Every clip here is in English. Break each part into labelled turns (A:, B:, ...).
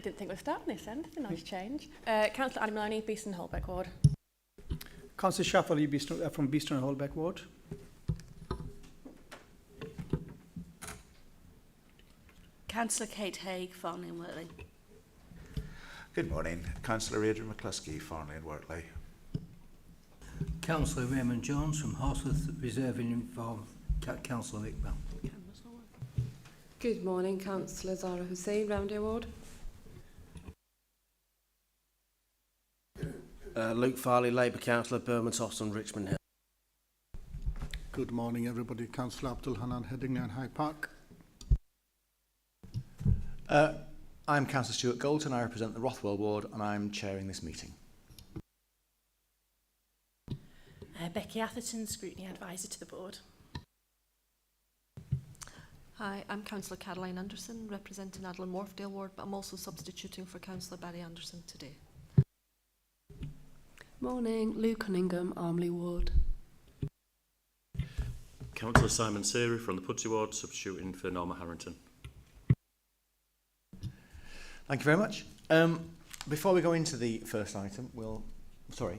A: I didn't think we'd start on this end. It's a nice change. Councillor Annie Maloney, Beeston Holbeck Ward.
B: Councillor Shafali from Beeston Holbeck Ward.
C: Councillor Kate Haig, Farnley and Wortley.
D: Good morning. Councillor Adrian McCluskey, Farnley and Wortley.
E: Councillor Raymond Jones from Horsworth, reserving for Councillor Iqbal.
F: Good morning, Councillor Zara Hussain, Roundhay Ward.
G: Luke Farley, Labour Councillor, Bermondsey and Richmond Hill.
H: Good morning, everybody. Councillor Abdul Hanan, Headingley High Park.
I: I'm Councillor Stuart Goulton. I represent the Rothwell Ward and I'm chairing this meeting.
J: Becky Atherton, Scrutiny Advisor to the Board.
K: Hi, I'm Councillor Caroline Anderson, representing Adlan Wharfdale Ward, but I'm also substituting for Councillor Barry Anderson today.
F: Morning, Lou Cunningham, Armley Ward.
L: Councillor Simon Seary from the Pudsey Ward, substituting for Norma Harrington.
I: Thank you very much. Before we go into the first item, before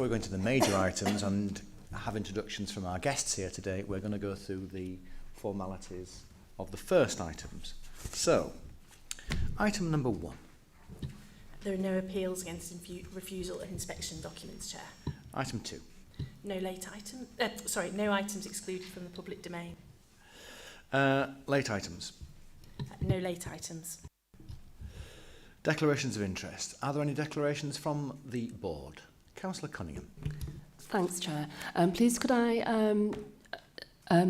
I: we go into the major items and have introductions from our guests here today, we're going to go through the formalities of the first items. So, item number 1.
J: There are no appeals against refusal of inspection documents, Chair.
I: Item 2.
J: No items excluded from the public domain.
I: Late items.
J: No late items.
I: Declarations of interest. Are there any declarations from the board? Councillor Cunningham.
F: Thanks, Chair. Please could I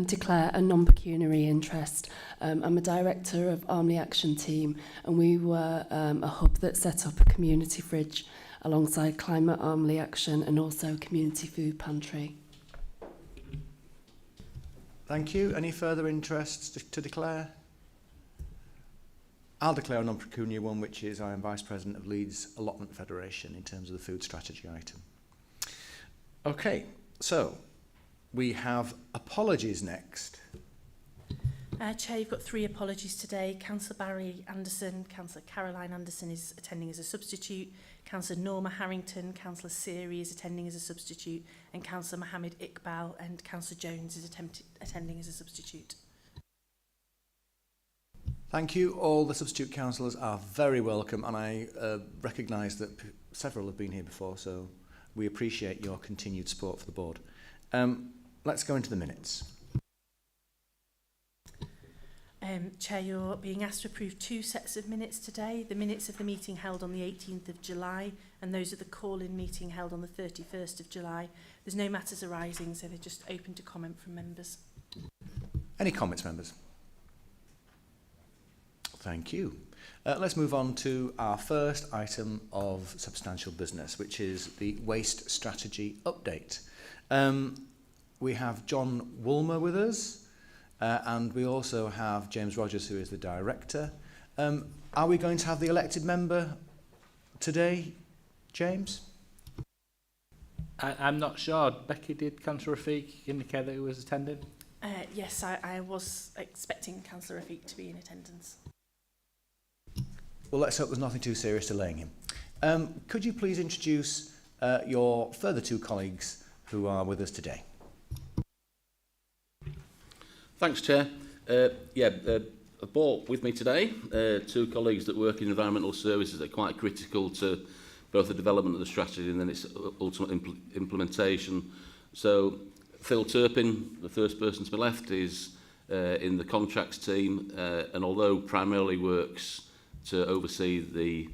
F: declare a non-pecuniary interest. I'm a director of Armley Action Team, and we were a hub that set up a community fridge alongside Climate Armley Action and also community food pantry.
I: Thank you. Any further interests to declare? I'll declare a non-pecuniary one, which is I am Vice President of Leeds Allotment Federation in terms of the food strategy item. Okay, so we have apologies next.
J: Chair, you've got 3 apologies today. Councillor Barry Anderson, Councillor Caroline Anderson is attending as a substitute, Councillor Norma Harrington, Councillor Seary is attending as a substitute, and Councillor Mohammed Iqbal and Councillor Jones is attending as a substitute.
I: Thank you. All the substitute councillors are very welcome, and I recognise that several have been here before, so we appreciate your continued support for the board. Let's go into the minutes.
J: Chair, you're being asked to approve 2 sets of minutes today. The minutes of the meeting held on the 18th of July and those of the call-in meeting held on the 31st of July. There's no matters arising, so they're just open to comment from members.
I: Any comments, members? Thank you. Let's move on to our first item of substantial business, which is the waste strategy update. We have John Woolmer with us, and we also have James Rogers, who is the director. Are we going to have the elected member today, James?
M: I'm not sure. Becky, did Councillor Rafiq indicate that he was attending?
J: Yes, I was expecting Councillor Rafiq to be in attendance.
I: Well, let's hope there's nothing too serious delaying him. Could you please introduce your further 2 colleagues who are with us today?
N: Thanks, Chair. I've brought with me today 2 colleagues that work in environmental services that are quite critical to both the development of the strategy and then its ultimate implementation. So Phil Turpin, the first person to my left, is in the contracts team, and although primarily works to oversee the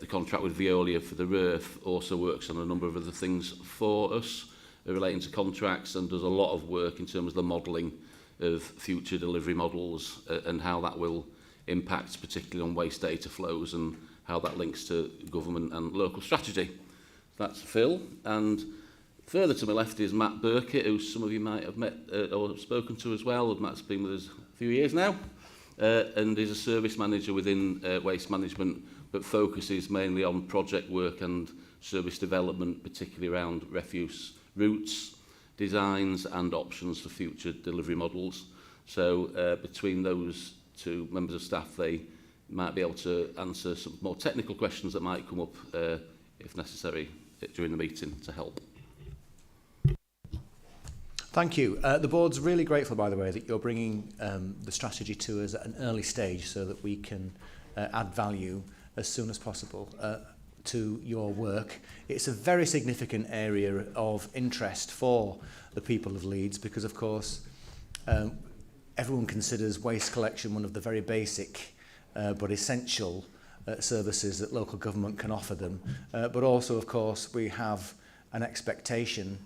N: contract with Veolia for the RERF, also works on a number of other things for us relating to contracts and does a lot of work in terms of the modelling of future delivery models and how that will impact particularly on waste data flows and how that links to government and local strategy. That's Phil. And further to my left is Matt Burkett, who some of you might have met or spoken to as well. Matt's been with us a few years now. And is a service manager within waste management, but focuses mainly on project work and service development, particularly around refuse routes, designs and options for future delivery models. So between those 2 members of staff, they might be able to answer some more technical questions that might come up, if necessary, during the meeting to help.
I: Thank you. The board's really grateful, by the way, that you're bringing the strategy to us at an early stage so that we can add value as soon as possible to your work. It's a very significant area of interest for the people of Leeds because, of course, everyone considers waste collection one of the very basic but essential services that local government can offer them. But also, of course, we have an expectation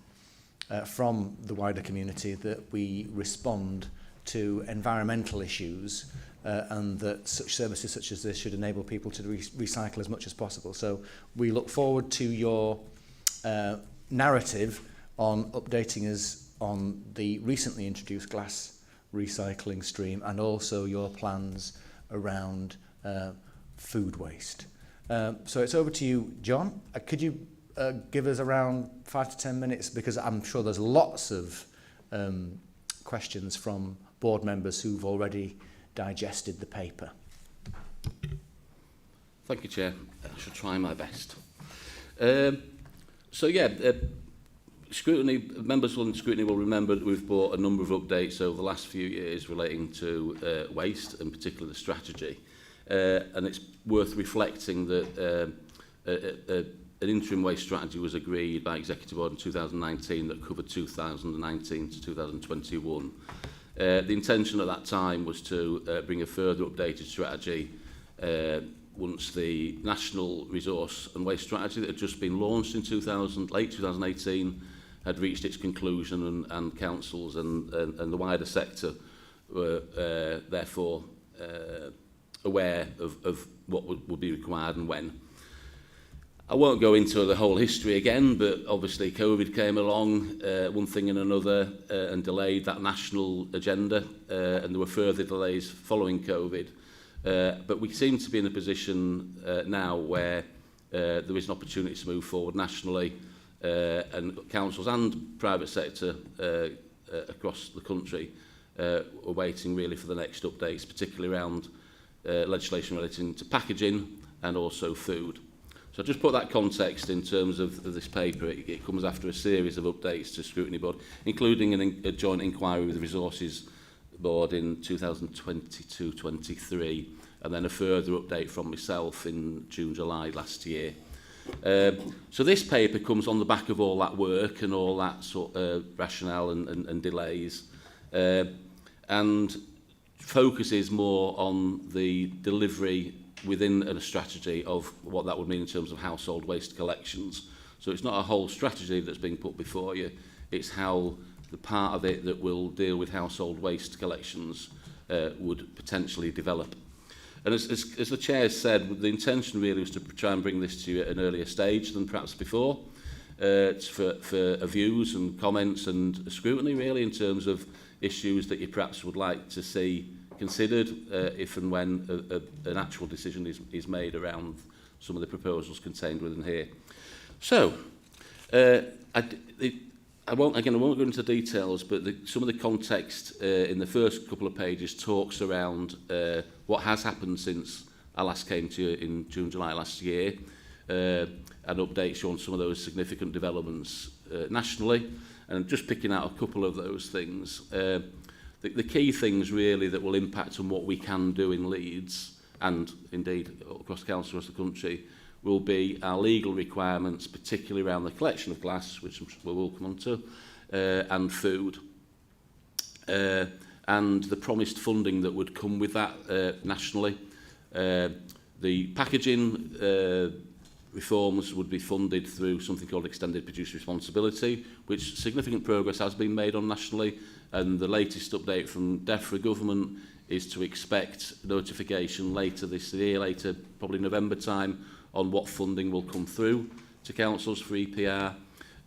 I: from the wider community that we respond to environmental issues and that such services such as this should enable people to recycle as much as possible. So we look forward to your narrative on updating us on the recently introduced glass recycling stream and also your plans around food waste. So it's over to you, John. Could you give us around 5 to 10 minutes, because I'm sure there's lots of questions from board members who've already digested the paper.
N: Thank you, Chair. I shall try my best. Scrutiny, members on Scrutiny will remember that we've brought a number of updates over the last few years relating to waste, and particularly the strategy. And it's worth reflecting that an interim waste strategy was agreed by Executive Order in 2019 that covered 2019 to 2021. The intention at that time was to bring a further updated strategy once the National Resource and Waste Strategy that had just been launched in late 2018 had reached its conclusion, and councils and the wider sector were therefore aware of what would be required and when. I won't go into the whole history again, but obviously COVID came along, one thing and another, and delayed that national agenda, and there were further delays following COVID. But we seem to be in a position now where there is an opportunity to move forward nationally, and councils and private sector across the country are waiting really for the next updates, particularly around legislation relating to packaging and also food. So just put that context in terms of this paper. It comes after a series of updates to Scrutiny Board, including a joint inquiry with the Resources Board in 2022-23, and then a further update from myself in June, July last year. So this paper comes on the back of all that work and all that sort of rationale and delays, and focuses more on the delivery within a strategy of what that would mean in terms of household waste collections. So it's not a whole strategy that's being put before you, it's how the part of it that will deal with household waste collections would potentially develop. And as the Chair said, the intention really was to try and bring this to you at an earlier stage than perhaps before, for views and comments and scrutiny really in terms of issues that you perhaps would like to see considered if and when an actual decision is made around some of the proposals contained within here. So, I won't go into details, but some of the context in the first couple of pages talks around what has happened since I last came to you in June, July last year, and updates you on some of those significant developments nationally, and just picking out a couple of those things. The key things really that will impact on what we can do in Leeds and indeed across council across the country will be our legal requirements, particularly around the collection of glass, which we will come on to, and food. And the promised funding that would come with that nationally. The packaging reforms would be funded through something called extended producer responsibility, which significant progress has been made on nationally, and the latest update from DEFRA government is to expect notification later this year, probably November time, on what funding will come through to councils for EPR,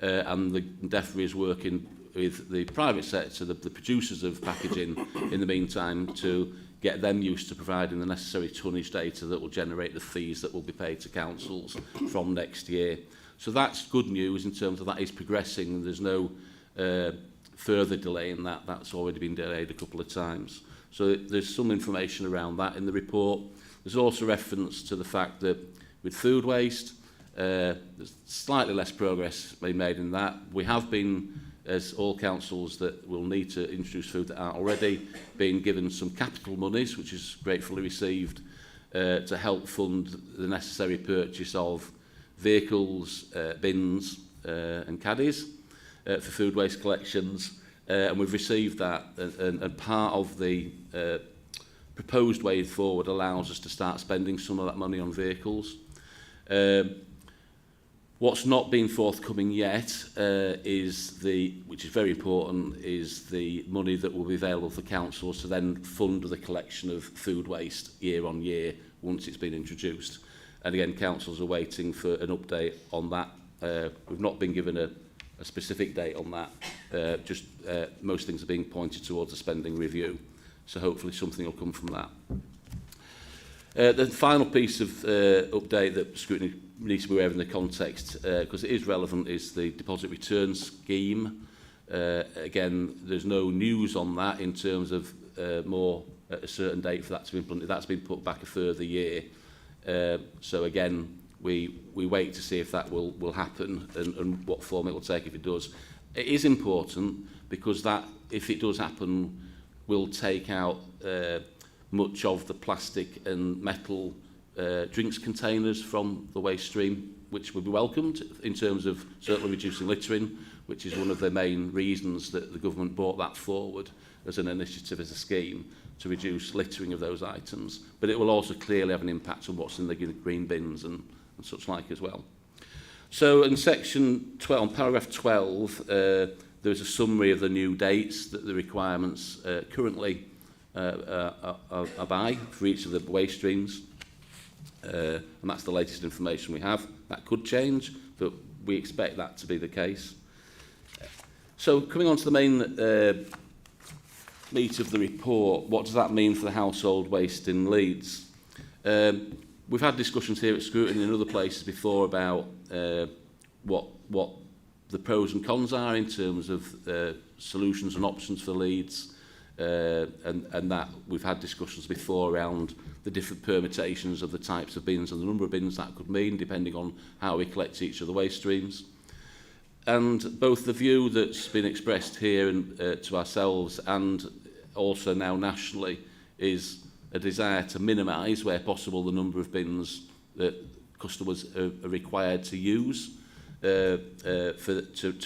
N: and the DEFRA is working with the private sector, the producers of packaging in the meantime, to get them used to providing the necessary tonnage data that will generate the fees that will be paid to councils from next year. So that's good news in terms of that is progressing. There's no further delay in that. That's already been delayed a couple of times. So there's some information around that in the report. There's also reference to the fact that with food waste, there's slightly less progress being made in that. We have been, as all councils that will need to introduce food that aren't already, being given some capital monies, which is gratefully received, to help fund the necessary purchase of vehicles, bins and caddies for food waste collections. And we've received that, and part of the proposed way forward allows us to start spending some of that money on vehicles. What's not been forthcoming yet which is very important, is the money that will be available for councils to then fund the collection of food waste year on year once it's been introduced. And again, councils are waiting for an update on that. We've not been given a specific date on that. Most things are being pointed towards a spending review. So hopefully something will come from that. The final piece of update that Scrutiny needs to be aware of in the context, because it is relevant, is the deposit return scheme. Again, there's no news on that in terms of more at a certain date for that to be implemented. That's been put back a further year. So again, we wait to see if that will happen and what form it will take if it does. It is important because that, if it does happen, will take out much of the plastic and metal drinks containers from the waste stream, which would be welcomed in terms of certainly reducing littering, which is one of the main reasons that the government brought that forward as an initiative, as a scheme, to reduce littering of those items. But it will also clearly have an impact on what's in the green bins and such like as well. So in section 12, on paragraph 12, there's a summary of the new dates that the requirements currently are by for each of the waste streams. And that's the latest information we have. That could change, but we expect that to be the case. So coming on to the main meat of the report, what does that mean for the household waste in Leeds? We've had discussions here at Scrutiny and other places before about what the pros and cons are in terms of solutions and options for Leeds, and that we've had discussions before around the different permutations of the types of bins and the number of bins that could mean depending on how we collect each of the waste streams. And both the view that's been expressed here and, to ourselves and also now nationally is a desire to minimise, where possible, the number of bins that customers are required to use to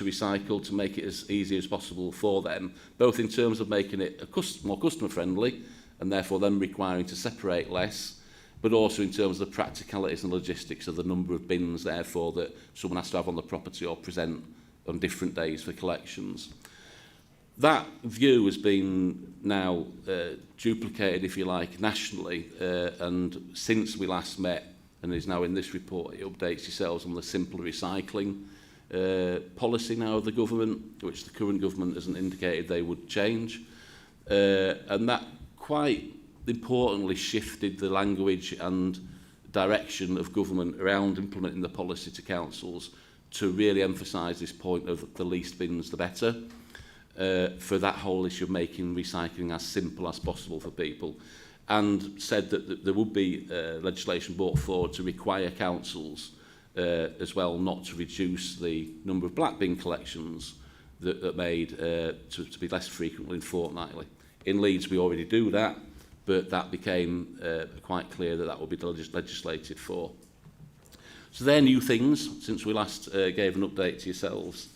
N: recycle, to make it as easy as possible for them, both in terms of making it more customer friendly and therefore them requiring to separate less, but also in terms of the practicalities and logistics of the number of bins, therefore, that someone has to have on the property or present on different days for collections. That view has been now duplicated, if you like, nationally, and since we last met, and is now in this report, it updates yourselves on the simpler recycling policy now of the government, which the current government hasn't indicated they would change. And that quite importantly shifted the language and direction of government around implementing the policy to councils to really emphasise this point of the least bins the better, for that whole issue of making recycling as simple as possible for people, and said that there would be legislation brought forward to require councils as well not to reduce the number of black bin collections that made to be less frequently and fortnightly. In Leeds we already do that, but that became quite clear that that would be legislated for. So they're new things since we last gave an update to yourselves.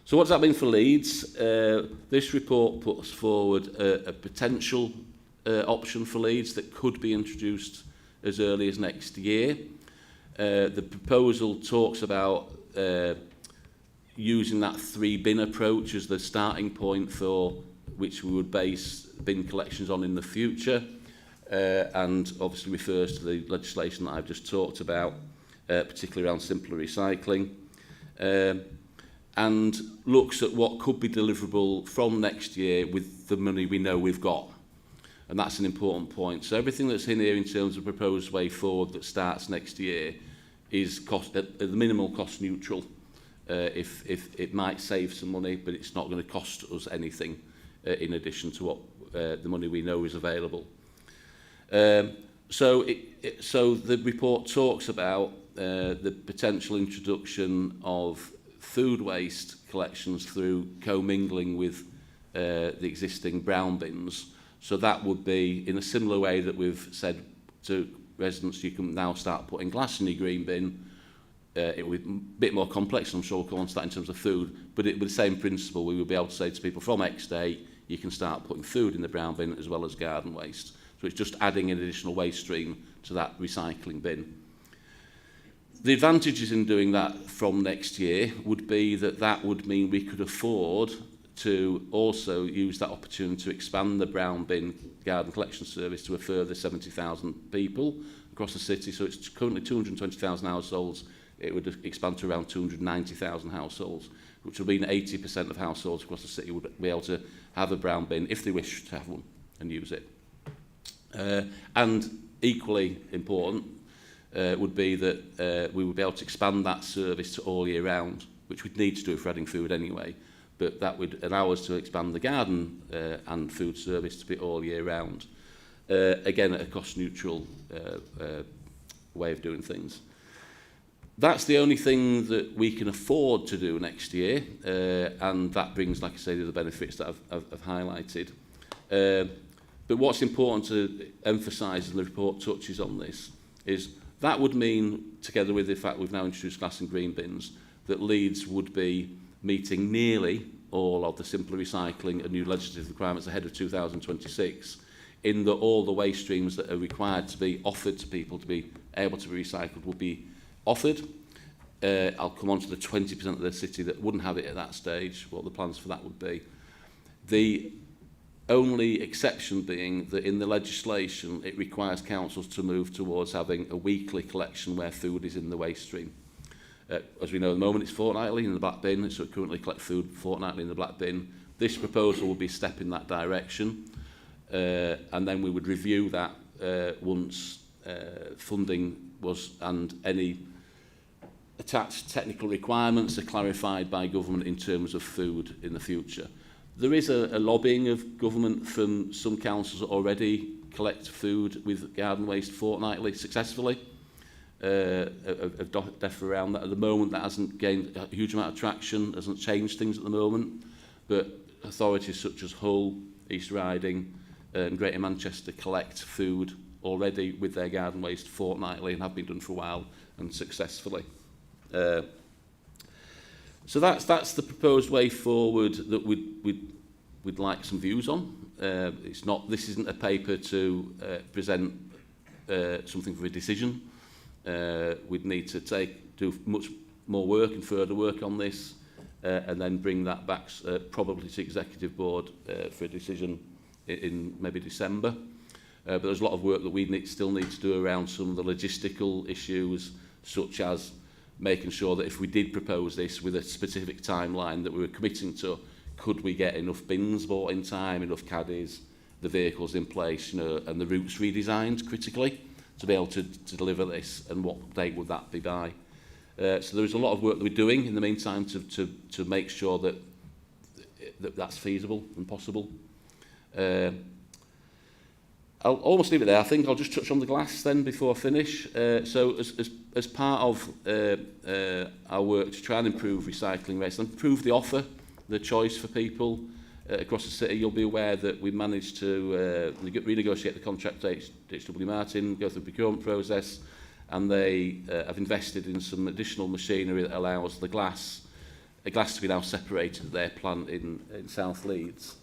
N: So what does that mean for Leeds? This report puts forward a potential option for Leeds that could be introduced as early as next year. The proposal talks about using that 3-bin approach as the starting point for which we would base bin collections on in the future, and obviously refers to the legislation that I've just talked about, particularly around simpler recycling, and looks at what could be deliverable from next year with the money we know we've got. And that's an important point. So everything that's in here in terms of proposed way forward that starts next year is at the minimal cost neutral. if it might save some money, but it's not going to cost us anything in addition to what the money we know is available. So the report talks about the potential introduction of food waste collections through commingling with the existing brown bins. So that would be in a similar way that we've said to residents, you can now start putting glass in your green bin. It would be a bit more complex, I'm sure we'll come on to that in terms of food, but it would be the same principle. We would be able to say to people from X date, you can start putting food in the brown bin as well as garden waste. So it's just adding an additional waste stream to that recycling bin. The advantages in doing that from next year would be that that would mean we could afford to also use that opportunity to expand the brown bin garden collection service to a further 70,000 people across the city. So it's currently 220,000 households. It would expand to around 290,000 households, which would mean 80% of households across the city would be able to have a brown bin if they wish to have one and use it. And equally important would be that we would be able to expand that service to all year round, which we'd need to do for adding food anyway, but that would allow us to expand the garden and food service to be all year round. Again, at a cost-neutral way of doing things. That's the only thing that we can afford to do next year, and that brings, like I say, the other benefits that I've highlighted. But what's important to emphasise, and the report touches on this, is that would mean, together with the fact we've now introduced glass and green bins, that Leeds would be meeting nearly all of the simpler recycling and new legislative requirements ahead of 2026, in that all the waste streams that are required to be offered to people to be able to be recycled will be offered. I'll come on to the 20% of the city that wouldn't have it at that stage, what the plans for that would be. The only exception being that in the legislation it requires councils to move towards having a weekly collection where food is in the waste stream. As we know at the moment it's fortnightly in the black bin, so it currently collect food fortnightly in the black bin. This proposal will be a step in that direction, and then we would review that once funding was and any attached technical requirements are clarified by government in terms of food in the future. There is a lobbying of government from some councils that already collect food with garden waste fortnightly successfully. Of DEFRA around that. At the moment, that hasn't gained a huge amount of traction, hasn't changed things at the moment, but authorities such as Hull, East Riding and Greater Manchester collect food already with their garden waste fortnightly and have been done for a while and successfully. So that's the proposed way forward that we'd like some views on. This isn't a paper to present something for a decision. We'd need to do much more work and further work on this, and then bring that back probably to Executive Board for a decision in maybe December. But there's a lot of work that we still need to do around some of the logistical issues, such as making sure that if we did propose this with a specific timeline that we were committing to, could we get enough bins bought in time, enough caddies, the vehicles in place, and the routes redesigned critically to be able to deliver this, and what date would that be by? So there's a lot of work that we're doing in the meantime to make sure that that's feasible and possible. I'll almost leave it there. I think I'll just touch on the glass then before I finish. So as part of our work to try and improve recycling rates and improve the offer, the choice for people across the city, you'll be aware that we managed to renegotiate the contract with HW Martin, go through the procurement process, and they have invested in some additional machinery that allows the glass to be now separated at their plant in South Leeds.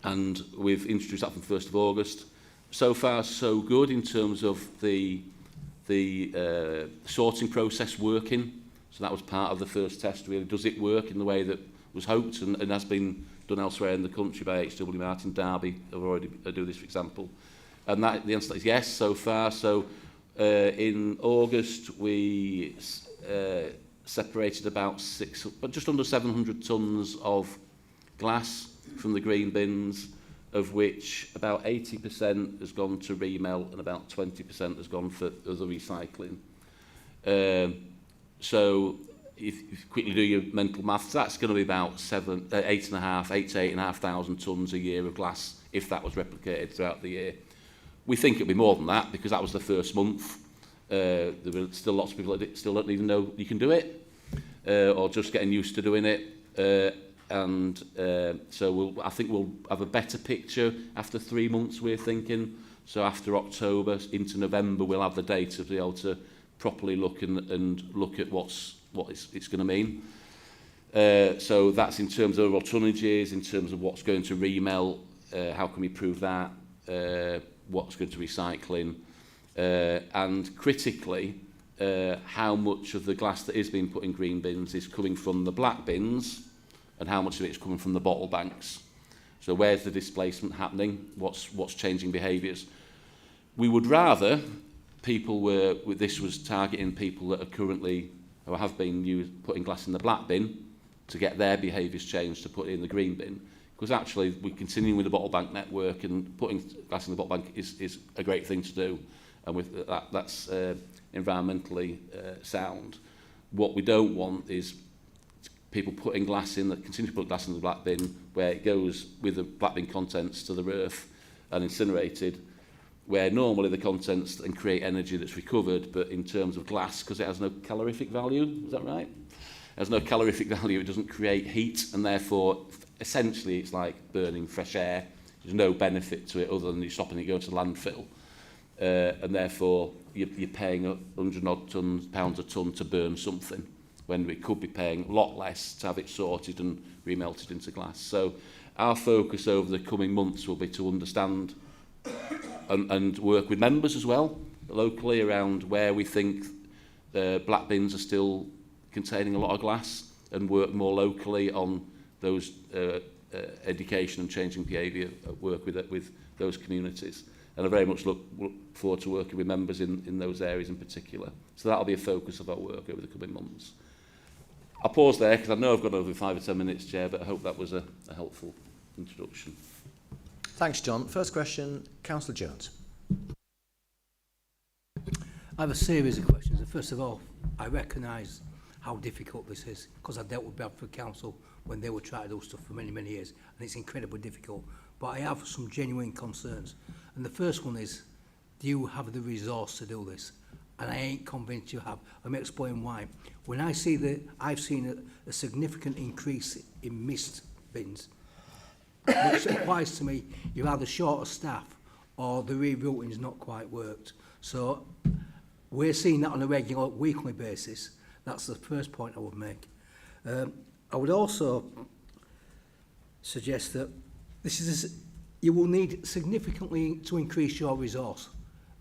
N: And we've introduced that from 1st of August. So far, so good in terms of the sorting process working. So that was part of the first test, really. Does it work in the way that was hoped and has been done elsewhere in the country by HW Martin? Derby have already do this, for example. And the answer is yes, so far. So in August, we separated about just under 700 tonnes of glass from the green bins, of which about 80% has gone to remelt and about 20% has gone for other recycling. So if you quickly do your mental maths, that's going to be about 8 to 8,500 tonnes a year of glass if that was replicated throughout the year. We think it'll be more than that because that was the first month. There were still lots of people that still don't even know you can do it or just getting used to doing it. So I think we'll have a better picture after 3 months, we're thinking. So after October into November, we'll have the data to be able to properly look and look at what it's going to mean. So that's in terms of overall tonnages, in terms of what's going to remelt, how can we prove that, what's going to recycling, and critically, how much of the glass that is being put in green bins is coming from the black bins and how much of it is coming from the bottle banks. So where's the displacement happening? What's changing behaviours? We would rather this was targeting people that are currently or have been putting glass in the black bin to get their behaviours changed to put it in the green bin. Because actually we're continuing with the bottle bank network and putting glass in the bottle bank is a great thing to do. And with that's environmentally sound. What we don't want is people putting glass in that continue to put glass in the black bin where it goes with the black bin contents to the earth and incinerated, where normally the contents and create energy that's recovered, but in terms of glass, because it has no calorific value, is that right? It has no calorific value, it doesn't create heat, and therefore essentially it's like burning fresh air. There's no benefit to it other than you stopping it going to landfill. And therefore you're paying 100 odd pounds a tonne to burn something when we could be paying a lot less to have it sorted and remelted into glass. So our focus over the coming months will be to understand and work with members as well locally around where we think black bins are still containing a lot of glass and work more locally on those education and changing behaviour work with those communities. And I very much look forward to working with members in those areas in particular. So that'll be a focus of our work over the coming months. I'll pause there because I know I've gone over 5 or 10 minutes, Chair, but I hope that was a helpful introduction.
I: Thanks, John. First question, Councillor Jones.
E: I have a series of questions. And first of all, I recognise how difficult this is because I dealt with Bradford Council when they were trying to do stuff for many, many years, and it's incredibly difficult. But I have some genuine concerns. And the first one is, do you have the resource to do this? And I ain't convinced you have. Let me explain why. When I see that, I've seen a significant increase in mist bins, which implies to me you're either short of staff or the rerouting's not quite worked. So we're seeing that on a regular weekly basis. That's the first point I would make. I would also suggest that you will need significantly to increase your resource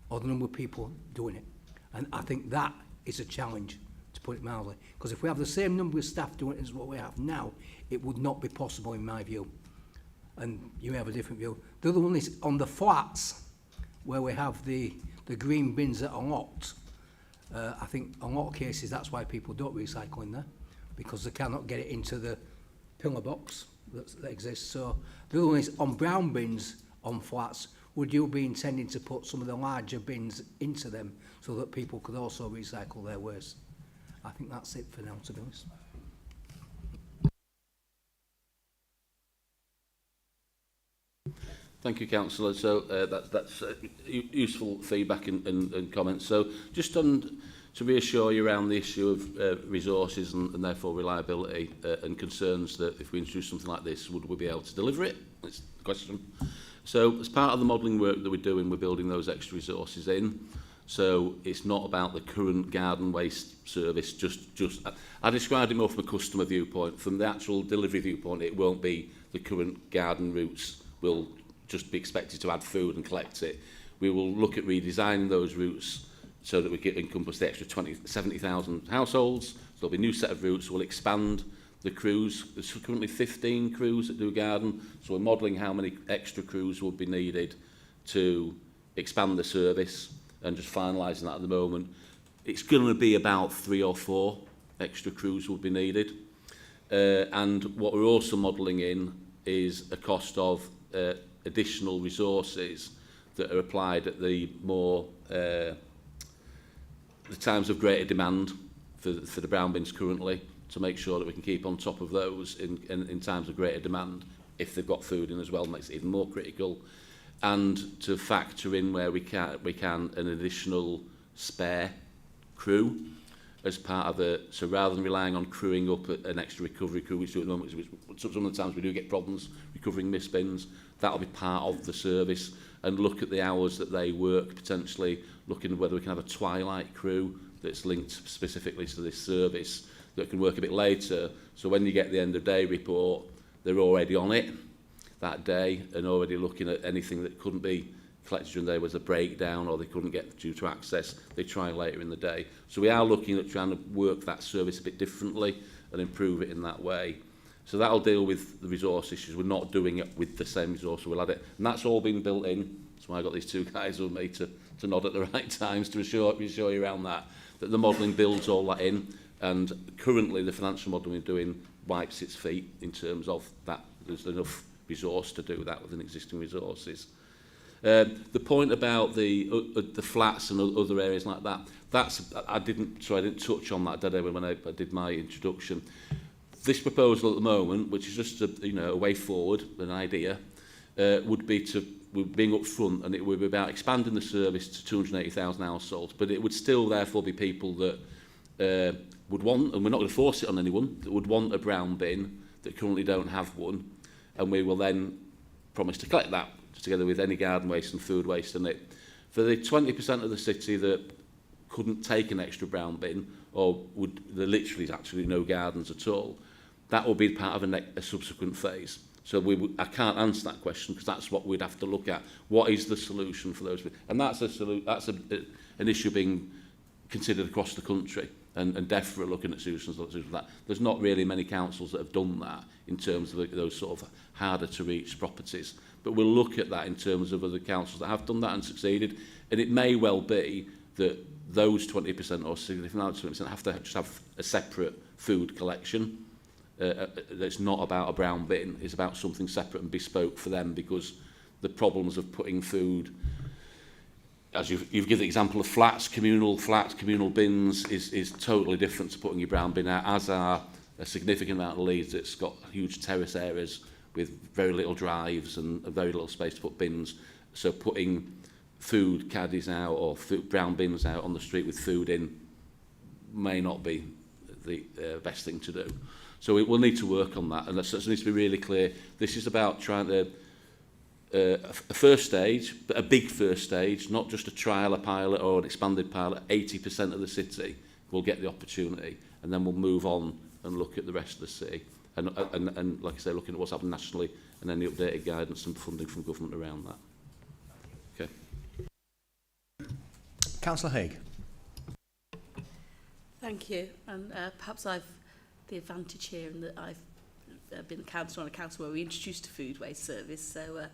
E: or the number of people doing it. And I think that is a challenge, to put it mildly. Because if we have the same number of staff doing it as what we have now, it would not be possible in my view. And you may have a different view. The other one is on the flats, where we have the green bins that are locked. I think in a lot of cases that's why people don't recycle in there, because they cannot get it into the pillar box that exists. So the other one is on brown bins on flats, would you be intending to put some of the larger bins into them so that people could also recycle their waste? I think that's it for now, to be honest.
N: Thank you, Councillor. So that's useful feedback and comments. So just to reassure you around the issue of resources and therefore reliability and concerns that if we introduce something like this, would we be able to deliver it? That's the question. So as part of the modelling work that we're doing, we're building those extra resources in. So it's not about the current garden waste service. I described it more from a customer viewpoint. From the actual delivery viewpoint, it won't be the current garden routes. We'll just be expected to add food and collect it. We will look at redesigning those routes so that we can encompass the extra 70,000 households. So there'll be a new set of routes. We'll expand the crews. There's currently 15 crews that do garden, so we're modelling how many extra crews would be needed to expand the service and just finalising that at the moment. It's going to be about 3 or 4 extra crews would be needed. And what we're also modelling in is a cost of additional resources that are applied at the more the times of greater demand for the brown bins currently. to make sure that we can keep on top of those in times of greater demand. If they've got food in as well, makes it even more critical. And to factor in where we can an additional spare crew as part of it. So rather than relying on crewing up an extra recovery crew, which at the moment, which some of the times we do get problems recovering mist bins, that'll be part of the service. And look at the hours that they work, potentially looking at whether we can have a twilight crew that's linked specifically to this service that can work a bit later. So when you get the end of day report, they're already on it that day and already looking at anything that couldn't be collected during the day was a breakdown or they couldn't get due to access. They try later in the day. So we are looking at trying to work that service a bit differently and improve it in that way. So that'll deal with the resource issues. We're not doing it with the same resource, so we'll add it. And that's all been built in. That's why I got these two guys with me to nod at the right times to assure you around that the modelling builds all that in. And currently the financial modelling we're doing wipes its feet in terms of that. There's enough resource to do that within existing resources. The point about the flats and other areas like that, I didn't touch on that, did I, when I did my introduction. This proposal at the moment, which is just a way forward, an idea, would be being upfront, and it would be about expanding the service to 280,000 households. But it would still therefore be people that would want, and we're not going to force it on anyone, that would want a brown bin that currently don't have one, and we will then promise to collect that together with any garden waste and food waste in it. For the 20% of the city that couldn't take an extra brown bin, or there literally is actually no gardens at all, that will be part of a subsequent phase. So I can't answer that question because that's what we'd have to look at. What is the solution for those? And that's an issue being considered across the country, and DEFRA looking at solutions like that. There's not really many councils that have done that in terms of those sort of harder to reach properties. But we'll look at that in terms of other councils that have done that and succeeded. And it may well be that those 20% or significant 20% have to just have a separate food collection. That's not about a brown bin. It's about something separate and bespoke for them, because the problems of putting food, as you've given the example of communal bins is totally different to putting your brown bin out, as are a significant amount of Leeds that's got huge terrace areas with very little drives and very little space to put bins. So putting food caddies out or brown bins out on the street with food in may not be the best thing to do. So we'll need to work on that, and it needs to be really clear. This is about trying to a first stage, but a big first stage, not just a trial, a pilot or an expanded pilot. 80% of the city will get the opportunity, and then we'll move on and look at the rest of the city. And like I say, looking at what's happened nationally and any updated guidance and funding from government around that. Okay.
I: Councillor Haigh.
C: Thank you. And perhaps I've the advantage here in that I've been a councillor on a council where we introduced a food waste service, so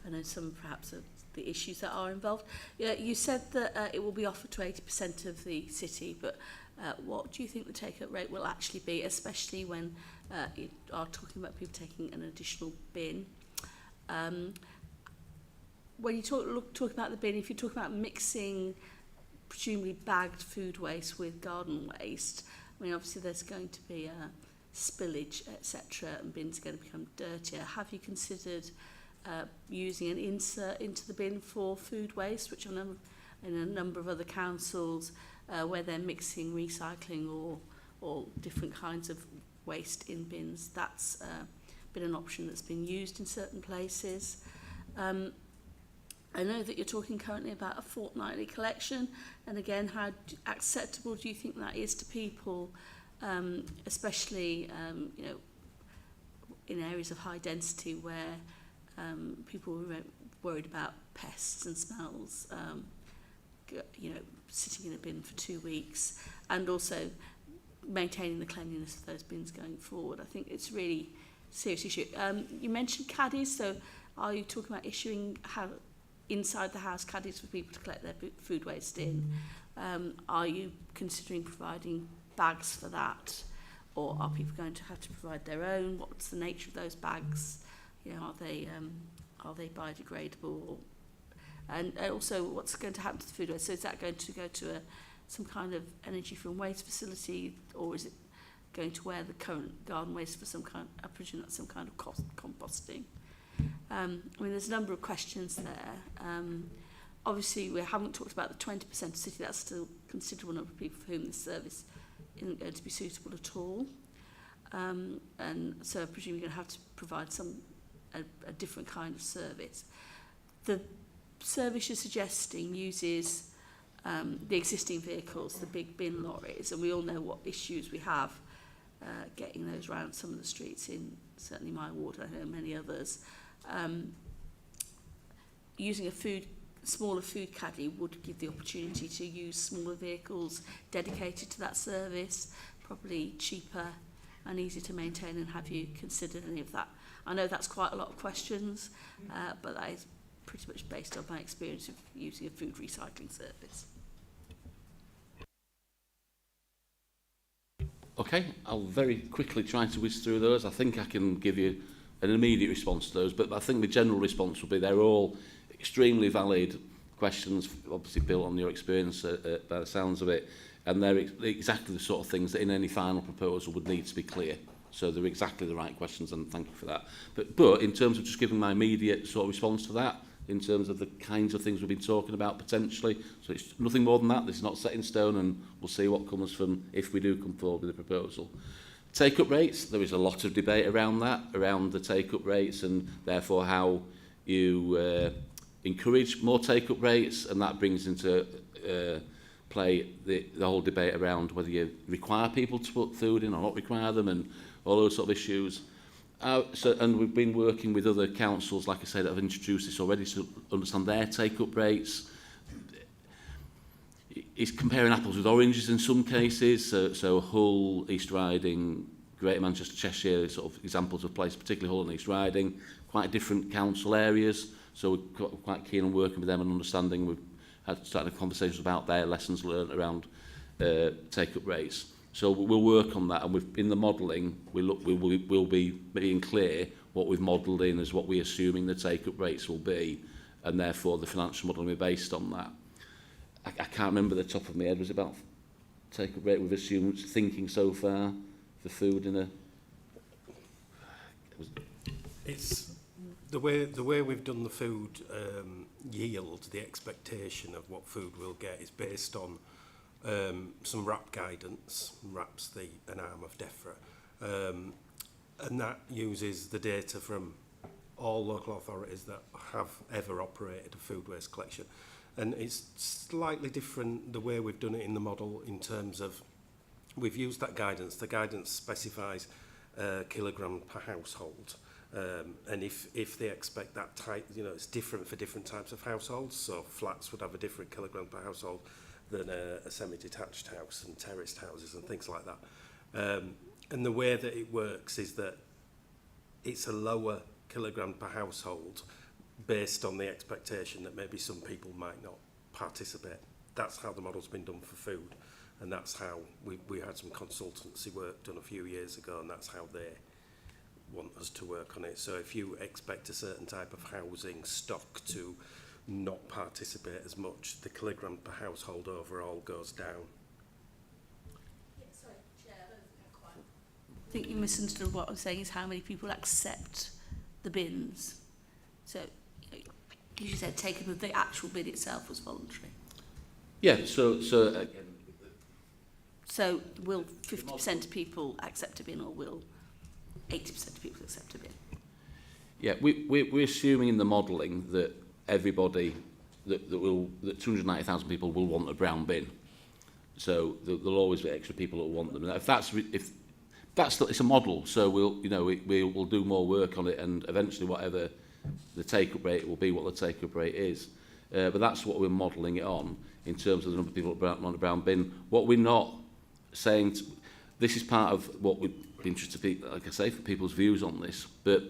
C: I know some perhaps of the issues that are involved. You said that it will be offered to 80% of the city, but what do you think the take-up rate will actually be, especially when you are talking about people taking an additional bin? When you talk about the bin, if you're talking about mixing presumably bagged food waste with garden waste, I mean, obviously there's going to be spillage, etc., and bins are going to become dirtier. Have you considered using an insert into the bin for food waste, which I know in a number of other councils where they're mixing recycling or different kinds of waste in bins? That's been an option that's been used in certain places. I know that you're talking currently about a fortnightly collection, and again, how acceptable do you think that is to people, especially in areas of high density where people are worried about pests and smells, sitting in a bin for 2 weeks, and also maintaining the cleanliness of those bins going forward? I think it's really a serious issue. You mentioned caddies, so are you talking about issuing inside the house caddies for people to collect their food waste in? Are you considering providing bags for that, or are people going to have to provide their own? What's the nature of those bags? Are they biodegradable? And also, what's going to happen to the food waste? So is that going to go to some kind of energy from waste facility, or is it going to wear the current garden waste for some kind, I presume that's some kind of composting. I mean, there's a number of questions there. Obviously, we haven't talked about the 20% of city. That's still a considerable number of people for whom this service isn't going to be suitable at all. And so I presume you're going to have to provide a different kind of service. The service you're suggesting uses the existing vehicles, the big bin lorries, and we all know what issues we have getting those around some of the streets in certainly my ward, I know many others. Using a smaller food caddy would give the opportunity to use smaller vehicles dedicated to that service, probably cheaper and easier to maintain. And have you considered any of that? I know that's quite a lot of questions, but that is pretty much based on my experience of using a food recycling service.
N: Okay, I'll very quickly try to whiz through those. I think I can give you an immediate response to those, but I think the general response will be they're all extremely valid questions, obviously built on your experience by the sounds of it, and they're exactly the sort of things that in any final proposal would need to be clear. So they're exactly the right questions, and thank you for that. But in terms of just giving my immediate sort of response to that, in terms of the kinds of things we've been talking about potentially, so it's nothing more than that. This is not set in stone, and we'll see what comes from if we do come forward with a proposal. Take-up rates, there is a lot of debate around that, around the take-up rates, and therefore how you encourage more take-up rates, and that brings into play the whole debate around whether you require people to put food in or not require them, and all those sort of issues. And we've been working with other councils, like I said, that have introduced this already to understand their take-up rates. It's comparing apples with oranges in some cases, so Hull, East Riding, Greater Manchester, Cheshire, sort of examples of places, particularly Hull and East Riding, quite different council areas, so we're quite keen on working with them and understanding. We've started conversations about their lessons learned around take-up rates. So we'll work on that, and in the modelling, we'll be being clear what we've modelled in as what we're assuming the take-up rates will be, and therefore the financial modelling will be based on that. I can't remember the top of my head. Was it about take-up rate we've assumed thinking so far for food in a...
O: It's the way we've done the food yield, the expectation of what food we'll get is based on some RAP guidance. RAP's an arm of DEFRA, and that uses the data from all local authorities that have ever operated a food waste collection. And it's slightly different the way we've done it in the model in terms of we've used that guidance. The guidance specifies kilogram per household, and if they expect that type, it's different for different types of households. So flats would have a different kilogram per household than a semi-detached house and terraced houses and things like that. And the way that it works is that it's a lower kilogram per household based on the expectation that maybe some people might not participate. That's how the model's been done for food, and that's how we had some consultancy work done a few years ago, and that's how they want us to work on it. So if you expect a certain type of housing stock to not participate as much, the kilogram per household overall goes down.
C: Sorry, Chair, I think you misunderstood what I was saying is how many people accept the bins. So you said taking the actual bin itself was voluntary.
N: Yeah, so again...
C: So will 50% of people accept a bin, or will 80% of people accept a bin?
N: Yeah, we're assuming in the modelling that everybody, that 290,000 people will want a brown bin. So there'll always be extra people that want them. And if that's it's a model, so we'll do more work on it, and eventually whatever the take-up rate will be, what the take-up rate is. But that's what we're modelling it on in terms of the number of people that want a brown bin. What we're not saying, this is part of what we'd be interested to be, like I say, for people's views on this, but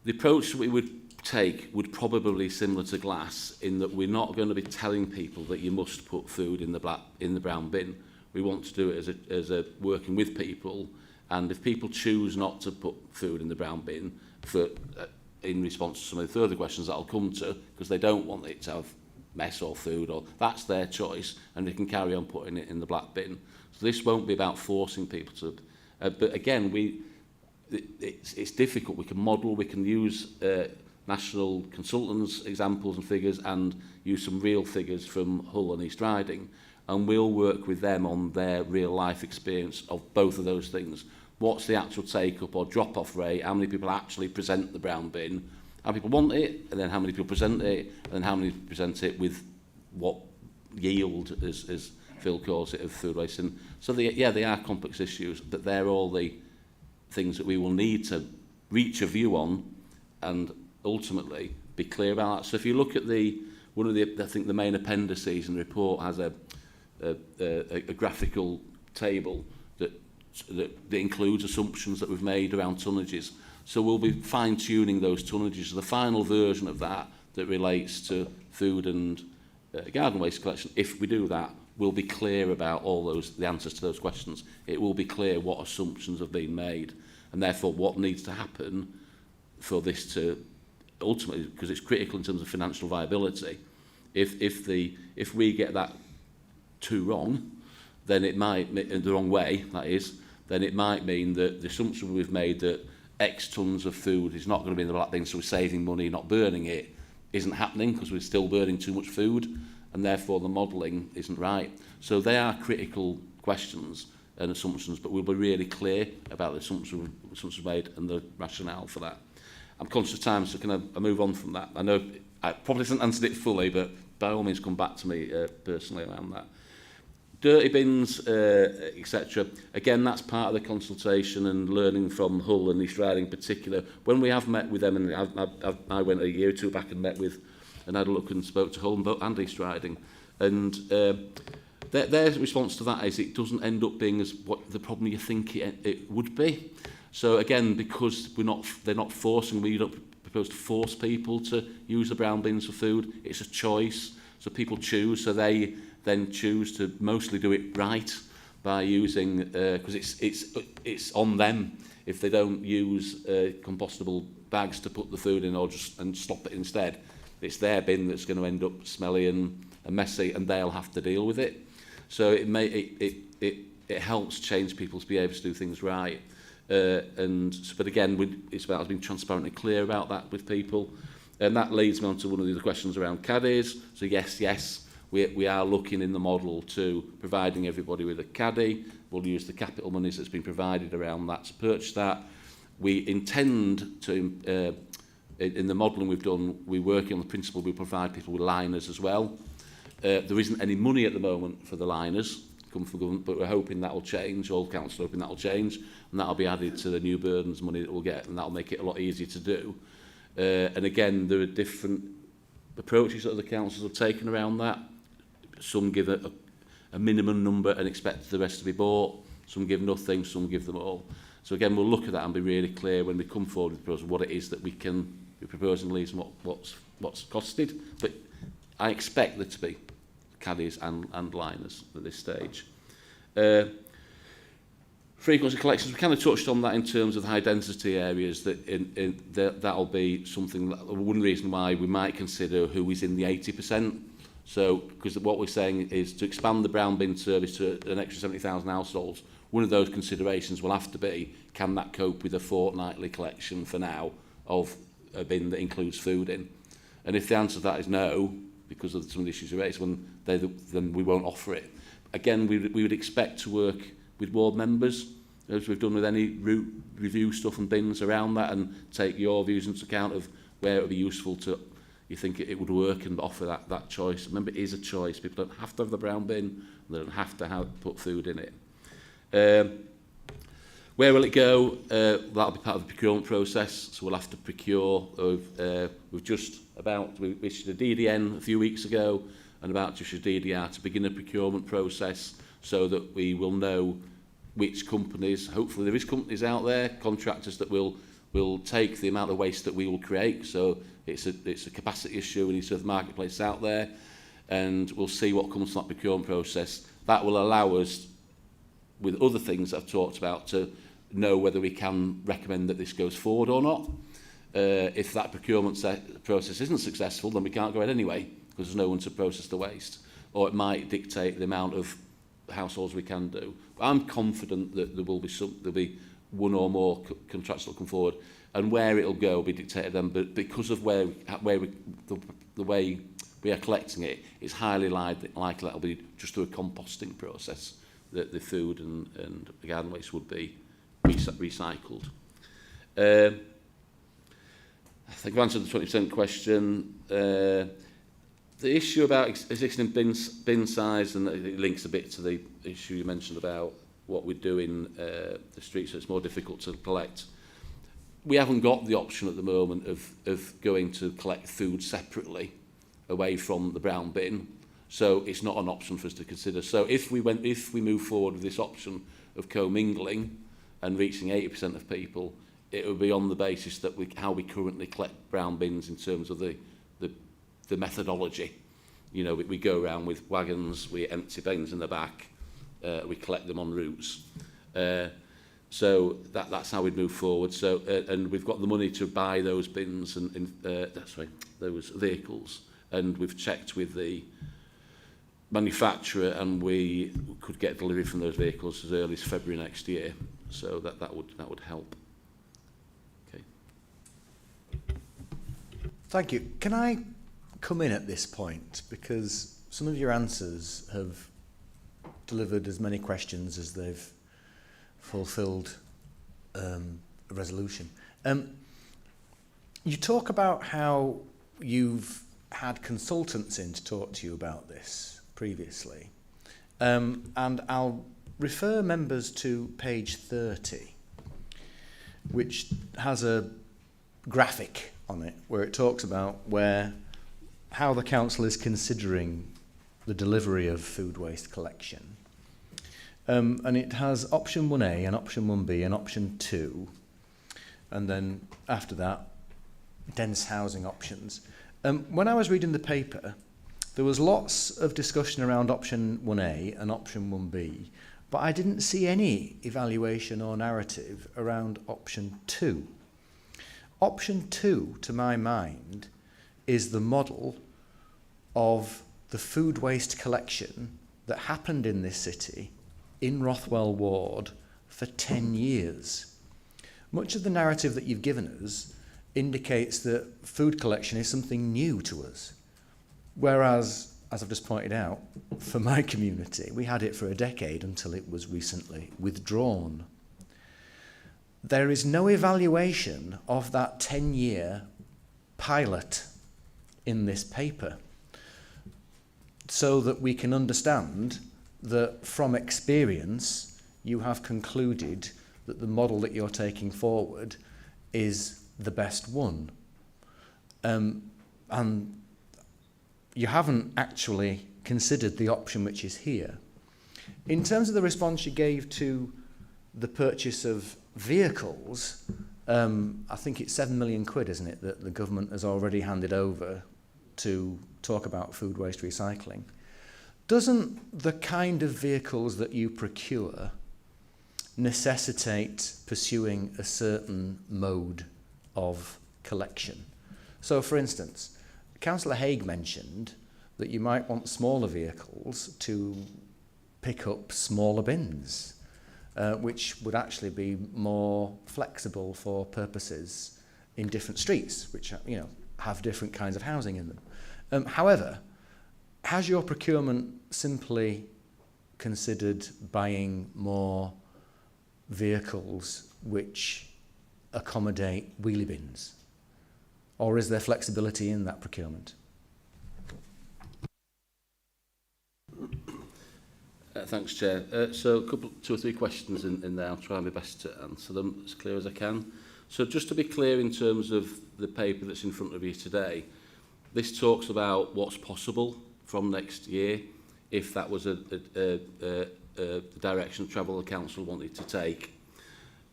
N: the approach that we would take would probably be similar to glass in that we're not going to be telling people that you must put food in the brown bin. We want to do it as a working with people, and if people choose not to put food in the brown bin in response to some of the further questions that I'll come to, because they don't want it to have mess or food, or that's their choice, and they can carry on putting it in the black bin. So this won't be about forcing people to. But again, it's difficult. We can model, we can use national consultants' examples and figures, and use some real figures from Hull and East Riding, and we'll work with them on their real life experience of both of those things. What's the actual take-up or drop-off rate? How many people actually present the brown bin? How many people want it? And then how many people present it? And then how many present it with what yield, as Phil calls it, of food waste? And so, they are complex issues, but they're all the things that we will need to reach a view on and ultimately be clear about that. So if you look at I think the main appendices in the report has a graphical table that includes assumptions that we've made around tonnages. So we'll be fine-tuning those tonnages. So the final version of that relates to food and garden waste collection, if we do that, we'll be clear about the answers to those questions. It will be clear what assumptions have been made, and therefore what needs to happen for this to ultimately, because it's critical in terms of financial viability. If we get that too wrong, then it might, in the wrong way, that is, then it might mean that the assumption we've made that X tons of food is not going to be in the black bin, so we're saving money, not burning it, isn't happening because we're still burning too much food, and therefore the modelling isn't right. So they are critical questions and assumptions, but we'll be really clear about the assumptions made and the rationale for that. I'm conscious of time, so can I move on from that? I know I probably haven't answered it fully, but by all means come back to me personally around that. Dirty bins, etc. Again, that's part of the consultation and learning from Hull and East Riding in particular. When we have met with them, and I went a year or two back and met with, and had a look and spoke to Hull and East Riding, and their response to that is it doesn't end up being as what the problem you think it would be. So again, because they're not forcing, we don't propose to force people to use the brown bins for food. It's a choice, so people choose. So they then choose to mostly do it right by using, because it's on them if they don't use compostable bags to put the food in and stop it instead. It's their bin that's going to end up smelly and messy, and they'll have to deal with it. So it helps change people's behaviour to do things right. But again, it's about us being transparent and clear about that with people. And that leads me on to one of the other questions around caddies. So yes, we are looking in the model to providing everybody with a caddy. We'll use the capital monies that's been provided around that to purchase that. We intend to, in the modelling we've done, we're working on the principle we provide people with liners as well. There isn't any money at the moment for the liners come from government, but we're hoping that will change. All councils are hoping that will change, and that will be added to the new burdens money that we'll get, and that will make it a lot easier to do. And again, there are different approaches that the councils have taken around that. Some give a minimum number and expect the rest to be bought. Some give nothing, some give them all. So again, we'll look at that and be really clear when we come forward with the proposal what it is that we can be proposing, Leeds, and what's costed. But I expect there to be caddies and liners at this stage. Frequency collections, we kind of touched on that in terms of the high density areas, that'll be something, one reason why we might consider who is in the 80%. So, because what we're saying is to expand the brown bin service to an extra 70,000 households, one of those considerations will have to be, can that cope with a fortnightly collection for now of a bin that includes food in? And if the answer to that is no, because of some of the issues you raised, then we won't offer it. Again, we would expect to work with ward members, as we've done with any route review stuff and bins around that, and take your views into account of where it would be useful to, you think it would work, and offer that choice. Remember, it is a choice. People don't have to have the brown bin, and they don't have to put food in it. Where will it go? That'll be part of the procurement process, so we'll have to procure. We issued a DDN a few weeks ago, and about to issue a DDR to begin a procurement process, so that we will know which companies, hopefully there is companies out there, contractors that will take the amount of waste that we will create. So it's a capacity issue, we need to have the marketplace out there, and we'll see what comes from that procurement process. That will allow us, with other things that I've talked about, to know whether we can recommend that this goes forward or not. If that procurement process isn't successful, then we can't go ahead anyway, because there's no one to process the waste, or it might dictate the amount of households we can do. But I'm confident that there'll be one or more contracts that will come forward, and where it'll go will be dictated then. But because of the way we are collecting it, it's highly likely that'll be just through a composting process that the food and the garden waste would be recycled. I think I've answered the 20% question. The issue about existing bin size, and it links a bit to the issue you mentioned about what we do in the streets, so it's more difficult to collect. We haven't got the option at the moment of going to collect food separately away from the brown bin, so it's not an option for us to consider. So if we move forward with this option of commingling and reaching 80% of people, it would be on the basis that how we currently collect brown bins in terms of the methodology. You know, we go around with wagons, we empty bins in the back, we collect them on routes. So that's how we'd move forward. So and we've got the money to buy those bins and those vehicles, and we've checked with the manufacturer, and we could get delivery from those vehicles as early as February next year. So that would help. Okay.
I: Thank you. Can I come in at this point, because some of your answers have delivered as many questions as they've fulfilled a resolution. You talk about how you've had consultants in to talk to you about this previously, and I'll refer members to page 30, which has a graphic on it where it talks about how the council is considering the delivery of food waste collection. And it has option 1A and option 1B and option 2, and then after that, dense housing options. When I was reading the paper, there was lots of discussion around option 1A and option 1B, but I didn't see any evaluation or narrative around option 2. Option 2, to my mind, is the model of the food waste collection that happened in this city, in Rothwell Ward, for 10 years. Much of the narrative that you've given us indicates that food collection is something new to us, whereas, as I've just pointed out, for my community, we had it for a decade until it was recently withdrawn. There is no evaluation of that 10-year pilot in this paper, so that we can understand that from experience you have concluded that the model that you're taking forward is the best one. And you haven't actually considered the option which is here. In terms of the response you gave to the purchase of vehicles, I think it's 7 million quid, isn't it, that the government has already handed over to talk about food waste recycling. Doesn't the kind of vehicles that you procure necessitate pursuing a certain mode of collection? So, for instance, Councillor Haigh mentioned that you might want smaller vehicles to pick up smaller bins, which would actually be more flexible for purposes in different streets, which have different kinds of housing in them. However, has your procurement simply considered buying more vehicles which accommodate wheelie bins? Or is there flexibility in that procurement?
N: Thanks, Chair. So two or three questions in there. I'll try my best to answer them as clear as I can. So just to be clear in terms of the paper that's in front of you today, this talks about what's possible from next year if that was a direction of travel the council wanted to take.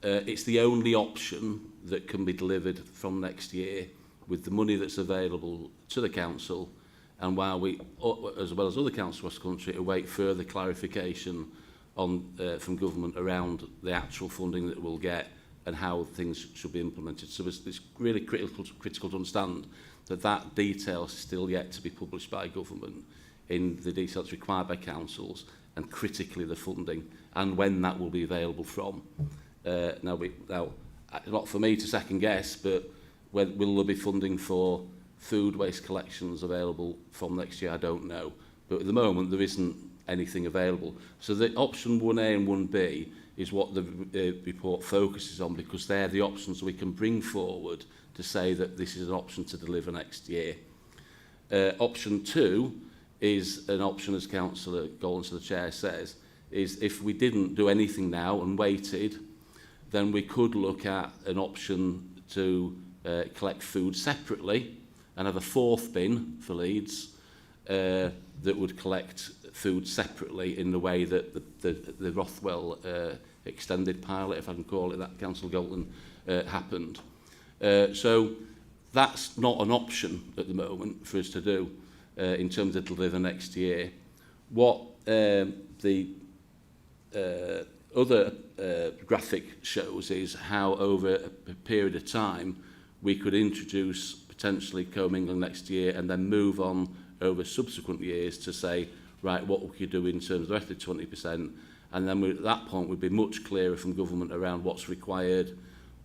N: It's the only option that can be delivered from next year with the money that's available to the council, and while we, as well as other councils across the country, await further clarification on from government around the actual funding that we'll get and how things should be implemented. So it's really critical to understand that detail is still yet to be published by government in the details required by councils, and critically the funding and when that will be available from. Now, not for me to second guess, but will there be funding for food waste collections available from next year? I don't know. But at the moment, there isn't anything available. So the option 1A and 1B is what the report focuses on, because they're the options we can bring forward to say that this is an option to deliver next year. Option 2 is an option, as Councillor Gollins, the Chair, says, is if we didn't do anything now and waited, then we could look at an option to collect food separately and have a 4th bin for Leeds that would collect food separately in the way that the Rothwell extended pilot, if I can call it that, Councillor Golden, happened. So that's not an option at the moment for us to do in terms of deliver next year. What the other graphic shows is how over a period of time we could introduce potentially commingling next year and then move on over subsequent years to say, right, what we could do in terms of the rest of the 20%, and then at that point we'd be much clearer from government around what's required,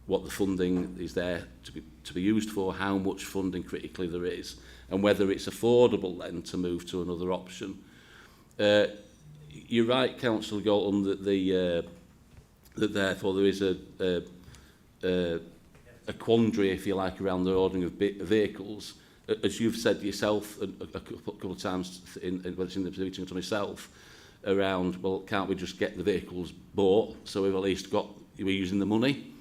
N: what the funding is there to be used for, how much funding critically there is, and whether it's affordable then to move to another option. You're right, Councillor Galton, that that therefore there is a quandary, if you like, around the ordering of vehicles. As you've said yourself a couple of times, whether it's in the meeting or to myself, around, well, can't we just get the vehicles bought so we've at least we're using the money?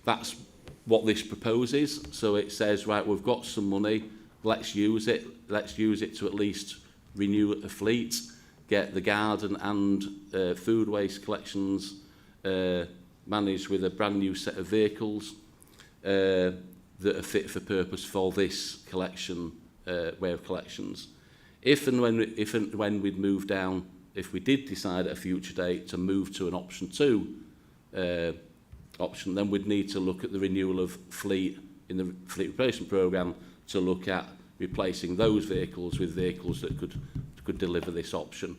N: That's what this proposes. So it says, right, we've got some money, let's use it. Let's use it to at least renew a fleet, get the garden and food waste collections managed with a brand new set of vehicles that are fit for purpose for this collection way of collections. If and when we'd move down, if we did decide at a future date to move to an option 2 option, then we'd need to look at the renewal of fleet in the fleet replacement programme to look at replacing those vehicles with vehicles that could deliver this option.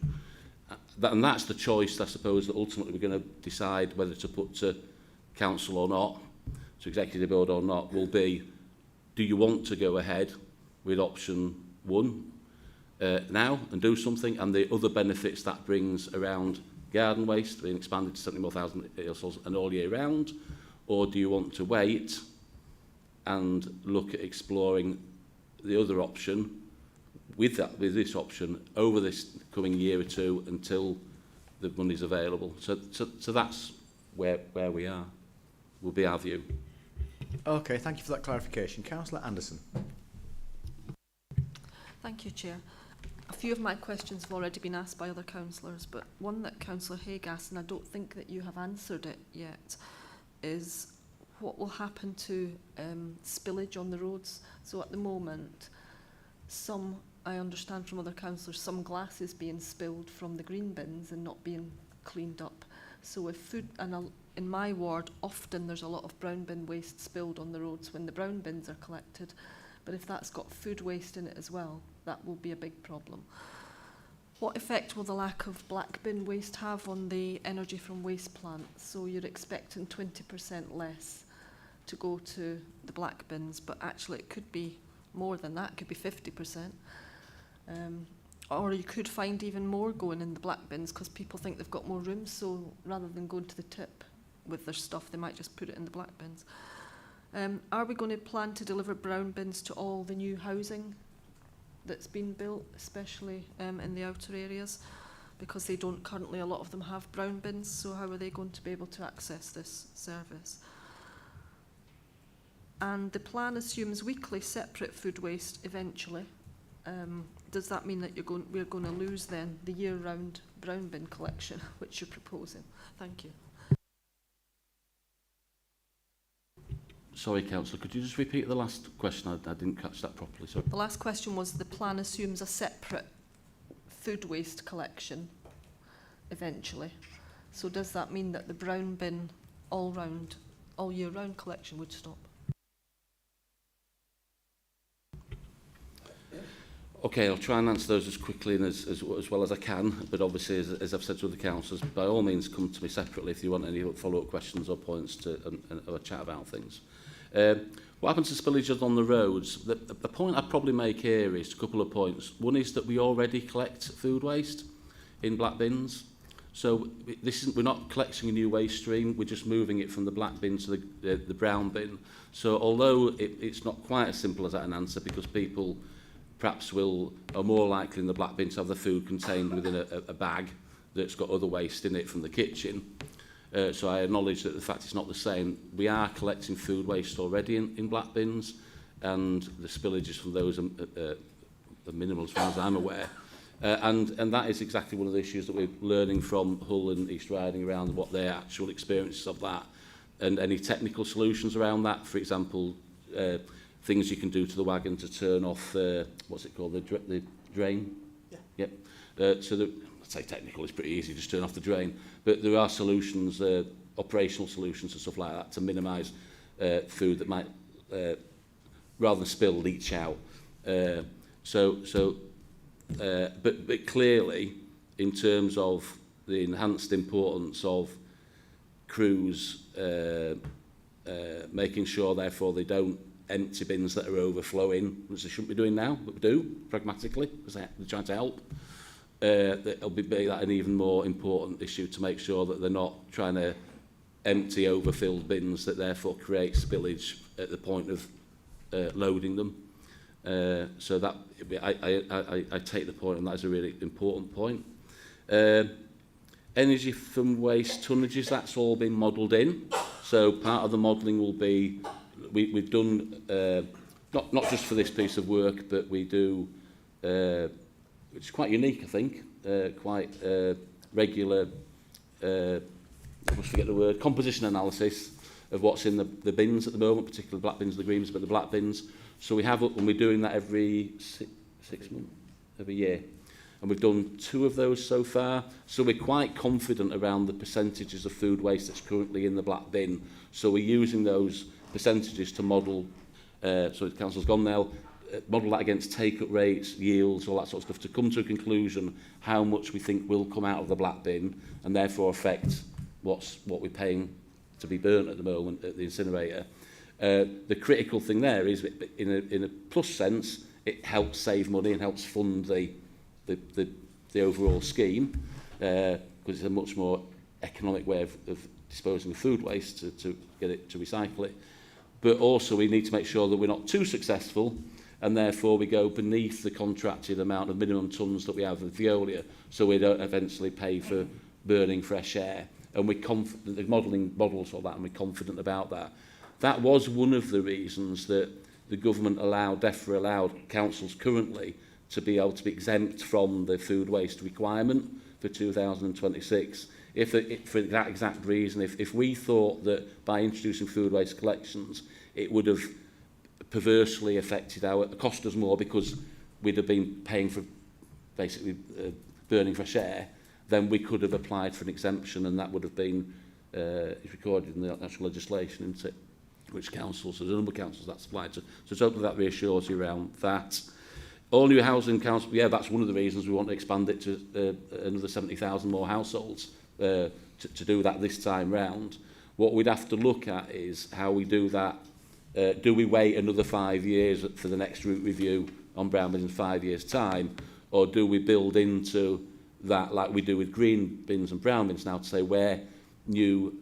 N: And that's the choice, I suppose, that ultimately we're going to decide whether to put to council or not, to executive board or not, will be, do you want to go ahead with option 1 now and do something, and the other benefits that brings around garden waste being expanded to 70,000 aerosols and all year round, or do you want to wait and look at exploring the other option with this option over this coming year or two until the money's available? So that's where we are, will be our view.
I: Okay, thank you for that clarification. Councillor Anderson.
K: Thank you, Chair. A few of my questions have already been asked by other councillors, but one that Councillor Haig asked, and I don't think that you have answered it yet, is what will happen to spillage on the roads? So at the moment, I understand from other councillors, some glass is being spilled from the green bins and not being cleaned up. So if food, and in my ward, often there's a lot of brown bin waste spilled on the roads when the brown bins are collected. But if that's got food waste in it as well, that will be a big problem. What effect will the lack of black bin waste have on the energy from waste plant? So you're expecting 20% less to go to the black bins, but actually it could be more than that, it could be 50%. Or you could find even more going in the black bins because people think they've got more room, so rather than going to the tip with their stuff, they might just put it in the black bins. Are we going to plan to deliver brown bins to all the new housing that's been built, especially in the outer areas? Because they don't currently, a lot of them have brown bins, so how are they going to be able to access this service? And the plan assumes weekly separate food waste eventually. Does that mean that we're going to lose then the year-round brown bin collection, which you're proposing? Thank you.
N: Sorry, Councillor, could you just repeat the last question? I didn't catch that properly. Sorry.
K: The last question was the plan assumes a separate food waste collection eventually. So does that mean that the brown bin all year round collection would stop?
N: Okay, I'll try and answer those as quickly and as well as I can, but obviously, as I've said to other councillors, by all means come to me separately if you want any follow-up questions or points to or chat about things. What happens to spillages on the roads? The point I'd probably make here is a couple of points. One is that we already collect food waste in black bins. So we're not collecting a new waste stream, we're just moving it from the black bin to the brown bin. So although it's not quite as simple as that an answer, because people perhaps are more likely in the black bin to have the food contained within a bag that's got other waste in it from the kitchen. So I acknowledge that the fact it's not the same. We are collecting food waste already in black bins, and the spillages from those are minimal as far as I'm aware. And that is exactly one of the issues that we're learning from Hull and East Riding around what their actual experiences of that, and any technical solutions around that. For example, things you can do to the wagon to turn off, what's it called, the drain? Yeah. Yep. I'd say technical, it's pretty easy, just turn off the drain. But there are solutions, operational solutions and stuff like that to minimise food that might, rather than spill, leach out. But clearly, in terms of the enhanced importance of crews making sure, therefore, they don't empty bins that are overflowing, which they shouldn't be doing now, but we do, pragmatically, because they're trying to help. It'll be that an even more important issue to make sure that they're not trying to empty overfilled bins that therefore create spillage at the point of loading them. So that I take the point, and that is a really important point. Energy from waste tonnages, that's all been modelled in. So part of the modelling will be, we've done, not just for this piece of work, but we do, which is quite unique, I think, quite regular, I must forget the word, composition analysis of what's in the bins at the moment, particularly the black bins and the greens, but the black bins. So we have, and we're doing that every 6 months, every year. And we've done 2 of those so far. So we're quite confident around the percentages of food waste that's currently in the black bin. So we're using those percentages to model, so the council's gone now, model that against take-up rates, yields, all that sort of stuff, to come to a conclusion how much we think will come out of the black bin, and therefore affect what we're paying to be burnt at the moment at the incinerator. The critical thing there is, in a plus sense, it helps save money and helps fund the overall scheme, because it's a much more economic way of disposing of food waste to get it to recycle it. But also we need to make sure that we're not too successful, and therefore we go beneath the contracted amount of minimum tonnes that we have of Veolia, so we don't eventually pay for burning fresh air. And we're confident, the modelling models all that, and we're confident about that. That was one of the reasons that the government DEFRA allowed councils currently to be able to be exempt from the food waste requirement for 2026. For that exact reason, if we thought that by introducing food waste collections, it would have perversely cost us more, because we'd have been paying for basically burning fresh air, then we could have applied for an exemption, and that would have been recorded in the national legislation, isn't it? Which councils, there's a number of councils that's applied to. So hopefully that reassures you around that. All new housing council, yeah, that's one of the reasons we want to expand it to another 70,000 more households to do that this time round. What we'd have to look at is how we do that. Do we wait another 5 years for the next route review on brown bins in 5 years' time, or do we build into that like we do with green bins and brown bins now, to say where new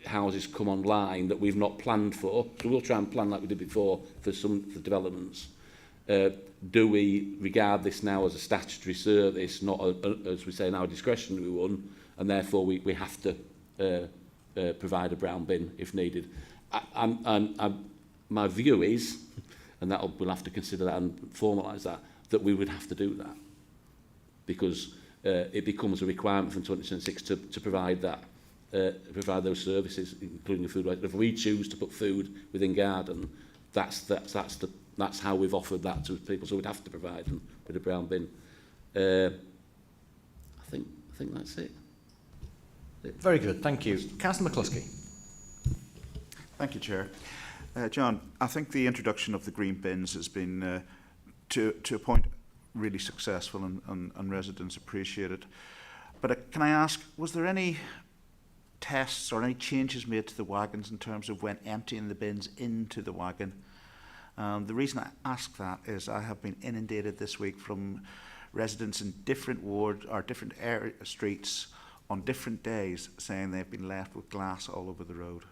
N: houses come online that we've not planned for? So we'll try and plan like we did before for developments. Do we regard this now as a statutory service, not as we say now, a discretionary one, and therefore we have to provide a brown bin if needed? My view is, and we'll have to consider that and formalise that we would have to do that, because it becomes a requirement from 2026 to provide that, provide those services, including the food waste. If we choose to put food within garden, that's how we've offered that to people. So we'd have to provide them with a brown bin. I think that's it.
I: Very good, thank you. Councillor McCluskey.
D: Thank you, Chair. John, I think the introduction of the green bins has been, to a point, really successful and residents appreciate it. But can I ask, was there any tests or any changes made to the wagons in terms of when emptying the bins into the wagon? The reason I ask that is I have been inundated this week from residents in different wards or different streets on different days saying they've been left with glass all over the road,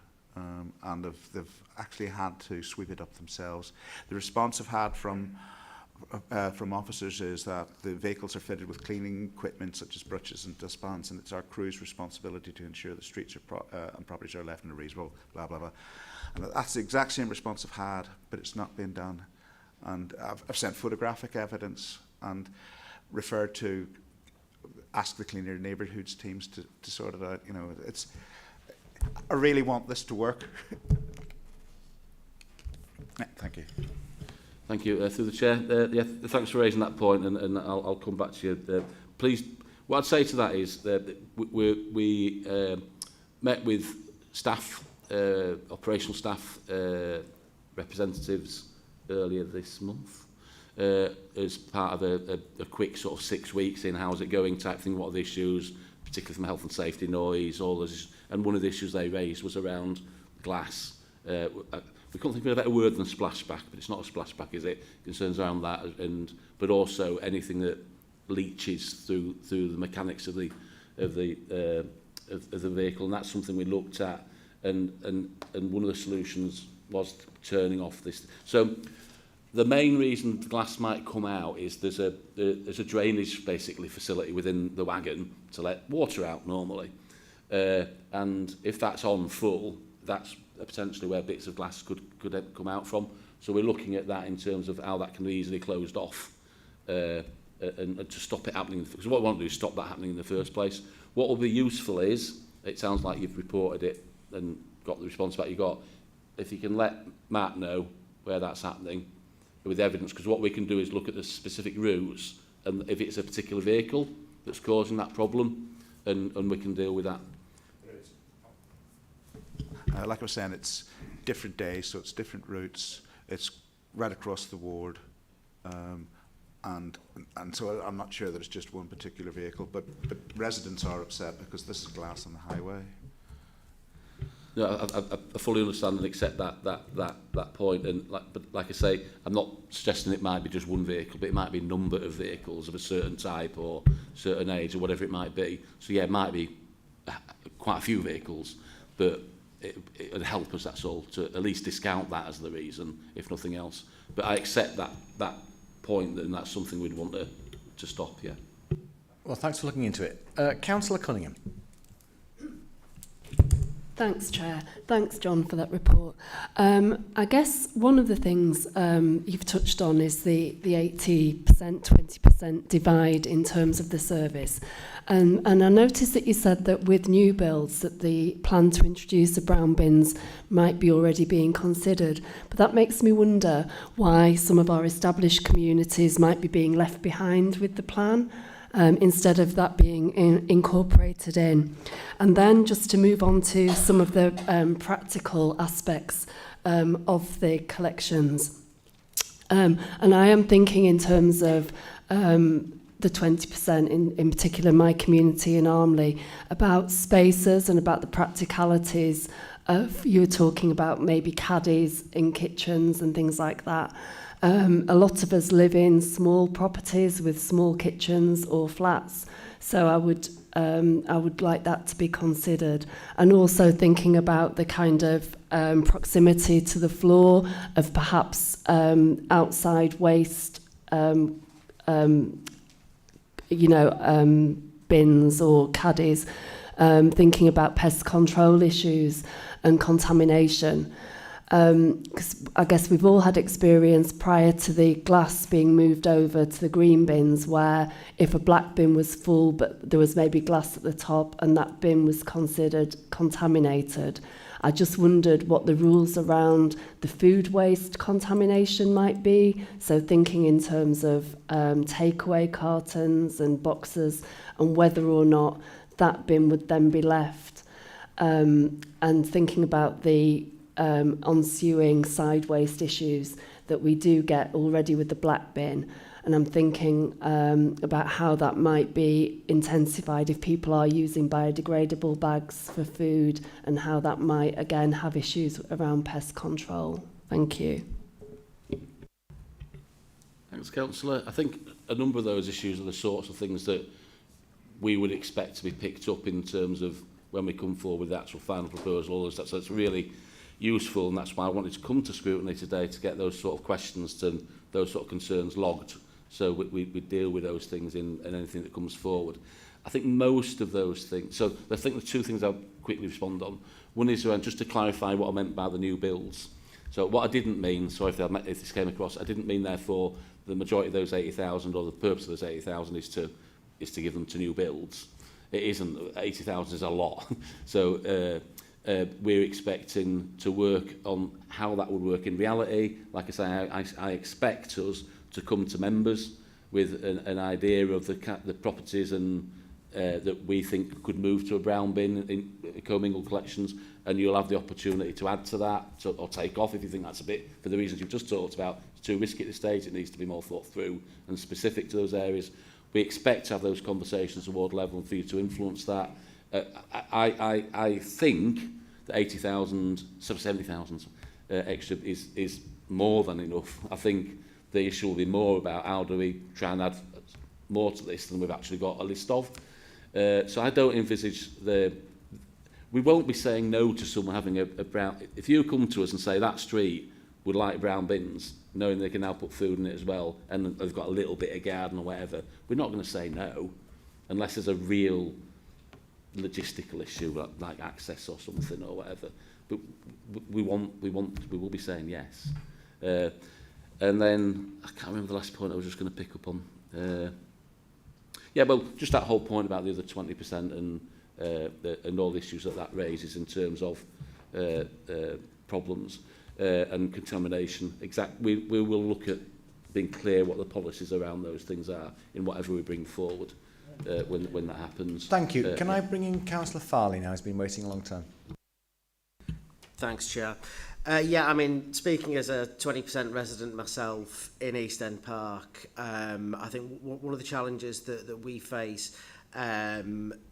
D: and they've actually had to sweep it up themselves. The response I've had from officers is that the vehicles are fitted with cleaning equipment such as brushes and dustpans, and it's our crew's responsibility to ensure the streets and properties are left in a reasonable blah blah blah. And that's the exact same response I've had, but it's not been done. And I've sent photographic evidence and referred to ask the cleaner neighbourhoods teams to sort it out. You know, I really want this to work. Yeah, thank you.
N: Thank you. Through the chair, thanks for raising that point, and I'll come back to you. Please, what I'd say to that is that we met with staff, operational staff representatives earlier this month as part of a quick sort of 6 weeks in how's it going type thing, what are the issues, particularly from health and safety, noise, all those. And one of the issues they raised was around glass. We couldn't think of a better word than splashback, but it's not a splashback, is it? Concerns around that, but also anything that leaches through the mechanics of the vehicle, and that's something we looked at. And one of the solutions was turning off this. So the main reason the glass might come out is there's a drainage basically facility within the wagon to let water out normally, and if that's on full, that's potentially where bits of glass could come out from. So we're looking at that in terms of how that can be easily closed off and to stop it happening. Because what we want to do is stop that happening in the first place. What will be useful is, it sounds like you've reported it and got the response back you got, if you can let Matt know where that's happening with evidence, because what we can do is look at the specific routes and if it's a particular vehicle that's causing that problem, and we can deal with that.
D: Like I was saying, it's different days, so it's different routes. It's right across the ward, and so I'm not sure that it's just one particular vehicle. But residents are upset because this is glass on the highway.
N: No, I fully understand and accept that point. And but like I say, I'm not suggesting it might be just one vehicle, but it might be a number of vehicles of a certain type or certain age or whatever it might be. So yeah, it might be quite a few vehicles, but it would help us, that's all, to at least discount that as the reason, if nothing else. But I accept that point, and that's something we'd want to stop, yeah.
I: Well, thanks for looking into it. Councillor Cunningham.
F: Thanks, Chair. Thanks, John, for that report. I guess one of the things you've touched on is the 80%, 20% divide in terms of the service. And I noticed that you said that with new builds that the plan to introduce the brown bins might be already being considered. But that makes me wonder why some of our established communities might be being left behind with the plan, instead of that being incorporated in. And then just to move on to some of the practical aspects of the collections. And I am thinking in terms of the 20% in particular, my community in Armley, about spaces and about the practicalities of, you were talking about maybe caddies in kitchens and things like that. A lot of us live in small properties with small kitchens or flats, so I would like that to be considered. And also thinking about the kind of proximity to the floor of perhaps outside waste, bins or caddies, thinking about pest control issues and contamination. Because I guess we've all had experience prior to the glass being moved over to the green bins, where if a black bin was full but there was maybe glass at the top and that bin was considered contaminated, I just wondered what the rules around the food waste contamination might be. So thinking in terms of takeaway cartons and boxes, and whether or not that bin would then be left, and thinking about the ensuing side waste issues that we do get already with the black bin, And I'm thinking about how that might be intensified if people are using biodegradable bags for food, and how that might, again, have issues around pest control. Thank you.
N: Thanks, Councillor. I think a number of those issues are the sorts of things that we would expect to be picked up in terms of when we come forward with the actual final proposal. So it's really useful, and that's why I wanted to come to Scrutiny today, to get those sort of questions and those sort of concerns logged, so we deal with those things in anything that comes forward. I think most of those things, so I think the two things I'll quickly respond on. One is around, just to clarify what I meant by the new builds. So what I didn't mean, sorry if this came across, I didn't mean therefore the majority of those 80,000 or the purpose of those 80,000 is to give them to new builds. It isn't. 80,000 is a lot. So we're expecting to work on how that would work in reality. Like I say, I expect us to come to members with an idea of the properties and that we think could move to a brown bin in commingled collections, and you'll have the opportunity to add to that or take off if you think that's a bit, for the reasons you've just talked about, it's too risky at this stage. It needs to be more thought through and specific to those areas. We expect to have those conversations at ward level and for you to influence that. I think that 80,000, 70,000 extra is more than enough. I think the issue will be more about how do we try and add more to this than we've actually got a list of. So I don't envisage we won't be saying no to someone having a brown. If you come to us and say that street would like brown bins, knowing they can now put food in it as well, and they've got a little bit of garden or whatever, we're not going to say no, unless there's a real logistical issue like access or something or whatever. But we will be saying yes. And then I can't remember the last point I was just going to pick up on. Yeah, well, just that whole point about the other 20% and all the issues that raises in terms of problems and contamination. We will look at being clear what the policies around those things are in whatever we bring forward when that happens.
I: Thank you. Can I bring in Councillor Farley now? He's been waiting a long time.
G: Thanks, Chair. Yeah, I mean, speaking as a 20% resident myself in East End Park, I think one of the challenges that we face around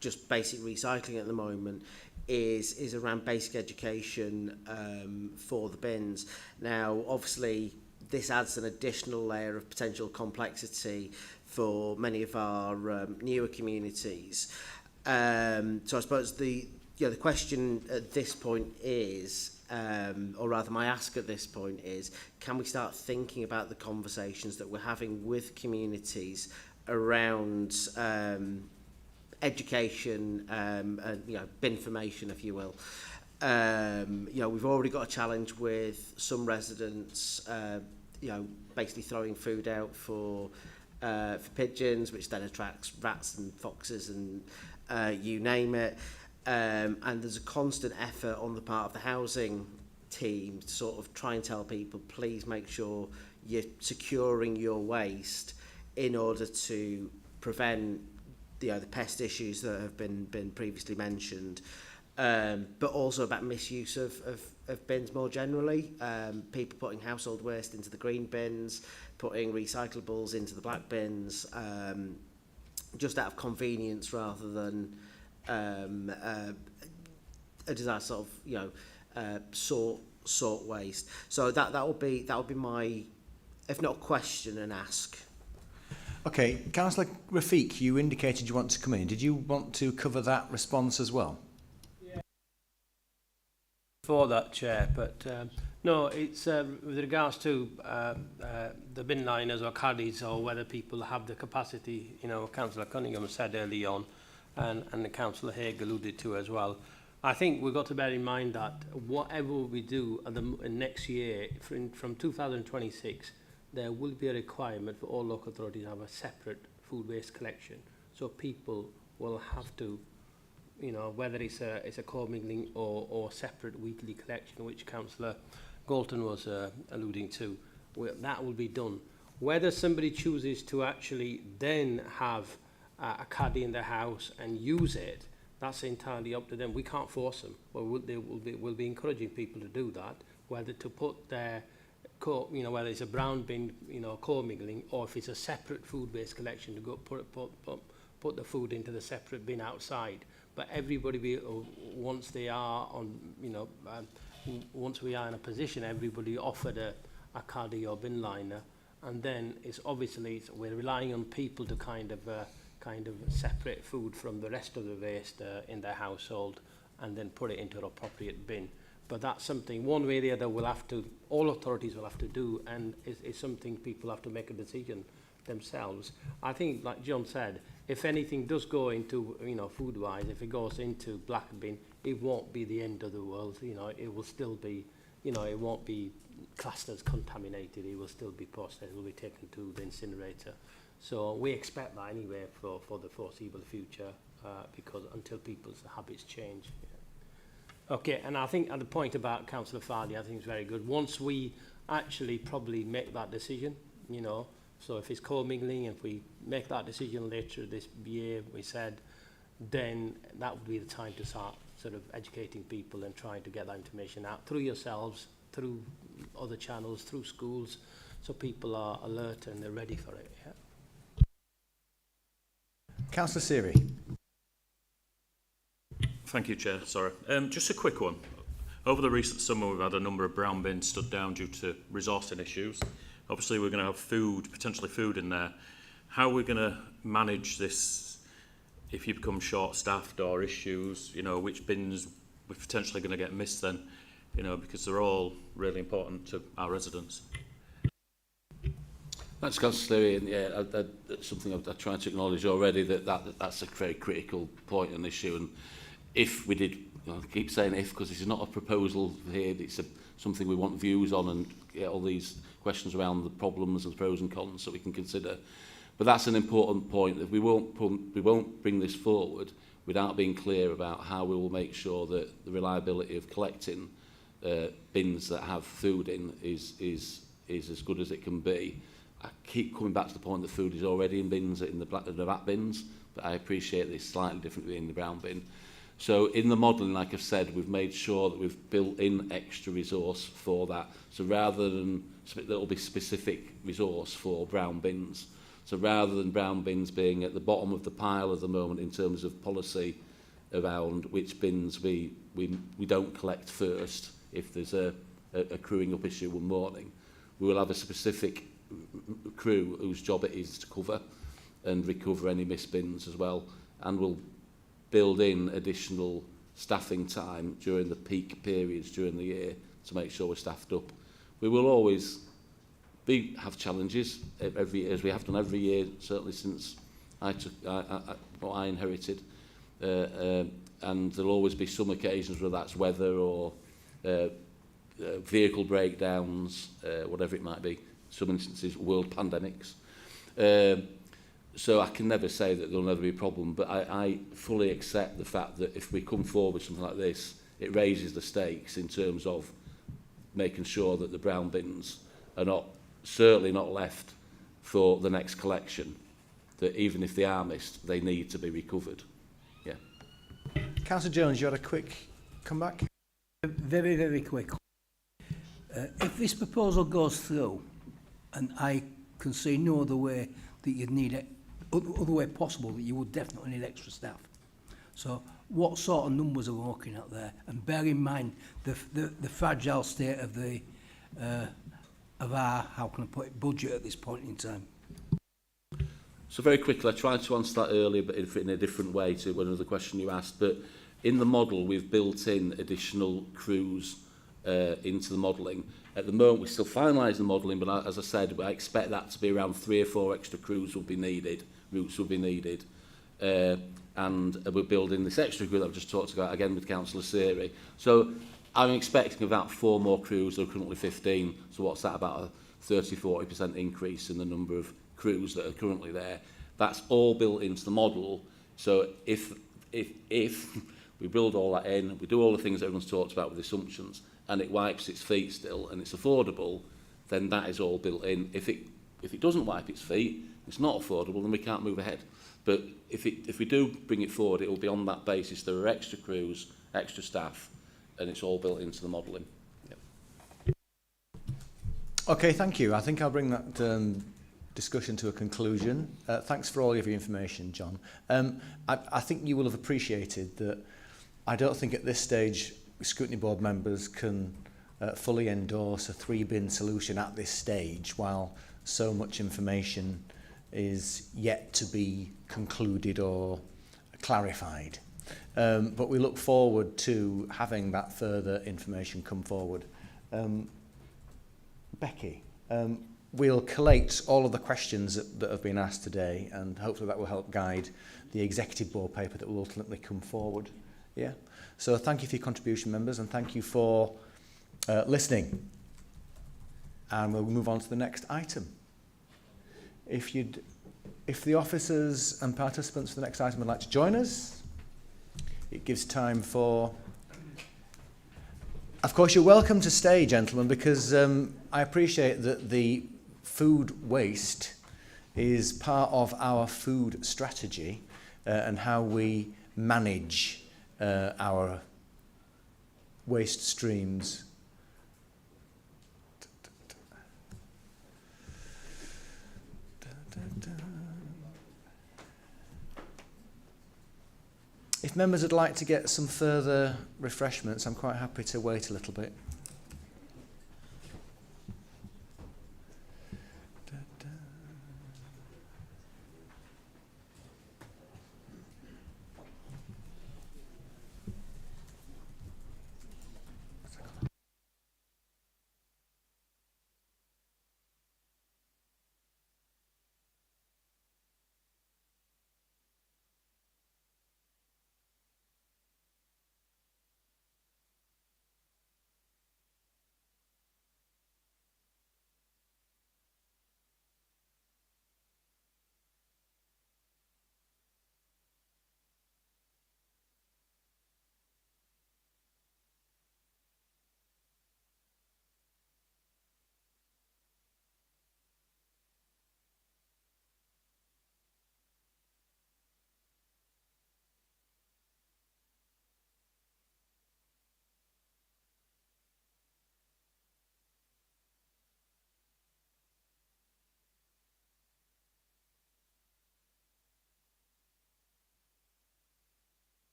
G: just basic recycling at the moment is around basic education for the bins. Now, obviously, this adds an additional layer of potential complexity for many of our newer communities. So I suppose the question at this point is, or rather my ask at this point is, can we start thinking about the conversations that we're having with communities around education and bin formation, if you will. We've already got a challenge with some residents basically throwing food out for pigeons, which then attracts rats and foxes and you name it. And there's a constant effort on the part of the housing team to sort of try and tell people, please make sure you're securing your waste in order to prevent the pest issues that have been previously mentioned, but also about misuse of bins more generally. People putting household waste into the green bins, putting recyclables into the black bins, just out of convenience rather than a desire to sort of sort waste. So that will be my, if not question, an ask.
I: Okay, Councillor Rafiq, you indicated you want to come in. Did you want to cover that response as well?
M: Yeah. For that, Chair, but no, it's with regards to the bin liners or caddies, or whether people have the capacity, Councillor Cunningham said early on, and the Councillor Haig alluded to as well. I think we've got to bear in mind that whatever we do next year, from 2026, there will be a requirement for all local authorities to have a separate food waste collection. So people will have to, whether it's a co-mingling or separate weekly collection, which Councillor Galton was alluding to, that will be done. Whether somebody chooses to actually then have a caddy in their house and use it, that's entirely up to them. We can't force them. We'll be encouraging people to do that, whether to put their you know, whether it's a brown bin, you know, co-mingling, or if it's a separate food waste collection to go put the food into the separate bin outside. But everybody, once they are on, you know, once we are in a position, everybody offered a caddy or bin liner, and then it's obviously we're relying on people to kind of separate food from the rest of the waste in their household, and then put it into an appropriate bin. But that's something, one way or the other, will have to, all authorities will have to do, and it's something people have to make a decision themselves. I think, like John said, if anything does go into, you know, food-wise, if it goes into black bin, it won't be the end of the world. You know, it will still be, you know, it won't be classed as contaminated. It will still be processed. It will be taken to the incinerator. So we expect that anyway for the foreseeable future, because until people's habits change. Okay, and I think at the point about Councillor Farley, I think it's very good. Once we actually probably make that decision, you know, so if it's co-mingling, if we make that decision later this year, we said, then that would be the time to start sort of educating people and trying to get that information out through yourselves, through other channels, through schools, so people are alert and they're ready for it. Yeah.
I: Councillor Siri.
L: Thank you, Chair. Sorry. Just a quick one. Over the recent summer, we've had a number of brown bins stood down due to resourcing issues. Obviously, we're going to have food, potentially food in there. How are we going to manage this if you become short-staffed or issues? You know, which bins we're potentially going to get missed then? You know, because they're all really important to our residents.
N: That's Councillor, and yeah, that's something I've tried to acknowledge already, that's a very critical point and issue. And if we did, you know, I keep saying if, because this is not a proposal here, it's something we want views on, and get all these questions around the problems and pros and cons that we can consider. But that's an important point, that we won't bring this forward without being clear about how we will make sure that the reliability of collecting bins that have food in is as good as it can be. I keep coming back to the point that food is already in bins, in the wrap bins, but I appreciate that it's slightly different in the brown bin. So in the modelling, like I've said, we've made sure that we've built in extra resource for that. So rather than, there will be specific resource for brown bins. So rather than brown bins being at the bottom of the pile at the moment in terms of policy around which bins we don't collect first if there's a crewing up issue one morning, we will have a specific crew whose job it is to cover and recover any missed bins as well, and we'll build in additional staffing time during the peak periods during the year to make sure we're staffed up. We will always have challenges every year, as we have done every year, certainly since I inherited, and there'll always be some occasions where that's weather or vehicle breakdowns, whatever it might be, some instances world pandemics. So I can never say that there'll never be a problem, but I fully accept the fact that if we come forward with something like this, it raises the stakes in terms of making sure that the brown bins are certainly not left for the next collection, that even if they are missed, they need to be recovered. Yeah.
I: Councillor Jones, you had a quick comeback?
E: Very, very quick. If this proposal goes through, and I can see no other way that you'd need it, other way possible, that you would definitely need extra staff. So what sort of numbers are we looking at there? And bear in mind the fragile state of the of our, how can I put it, budget at this point in time.
N: So very quickly, I tried to answer that earlier, but in a different way to another question you asked. But in the model, we've built in additional crews into the modelling. At the moment, we're still finalising the modelling, but as I said, I expect that to be around 3 or 4 extra crews will be needed, routes will be needed. And we're building this extra crew that I've just talked about, again with Councillor Siri. So I'm expecting about 4 more crews. There are currently 15. So what's that, about a 30-40% increase in the number of crews that are currently there? That's all built into the model. So if we build all that in, we do all the things that everyone's talked about with assumptions, and it wipes its feet still, and it's affordable, then that is all built in. If it doesn't wipe its feet, it's not affordable, then we can't move ahead. But if we do bring it forward, it will be on that basis. There are extra crews, extra staff, and it's all built into the modelling. Yep.
I: Okay, thank you. I think I'll bring that discussion to a conclusion. Thanks for all of your information, John. I think you will have appreciated that I don't think at this stage Scrutiny Board members can fully endorse a 3-bin solution at this stage while so much information is yet to be concluded or clarified. But we look forward to having that further information come forward. Becky, we'll collate all of the questions that have been asked today, and hopefully that will help guide the executive board paper that will ultimately come forward. Yeah. So thank you for your contribution, members, and thank you for listening. And we'll move on to the next item. If the officers and participants for the next item would like to join us, it gives time for... Of course, you're welcome to stay, gentlemen, because I appreciate that the food waste is part of our food strategy and how we manage our waste streams. If members would like to get some further refreshments, I'm quite happy to wait a little bit.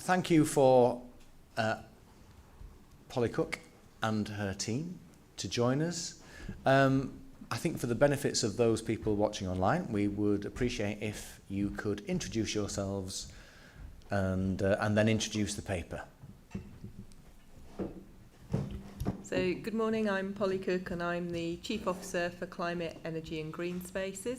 I: Thank you for Polly Cook and her team to join us. I think for the benefits of those people watching online, we would appreciate if you could introduce yourselves and then introduce the paper.
P: So, good morning, I'm Polly Cook and I'm the Chief Officer for Climate, Energy and Green Spaces.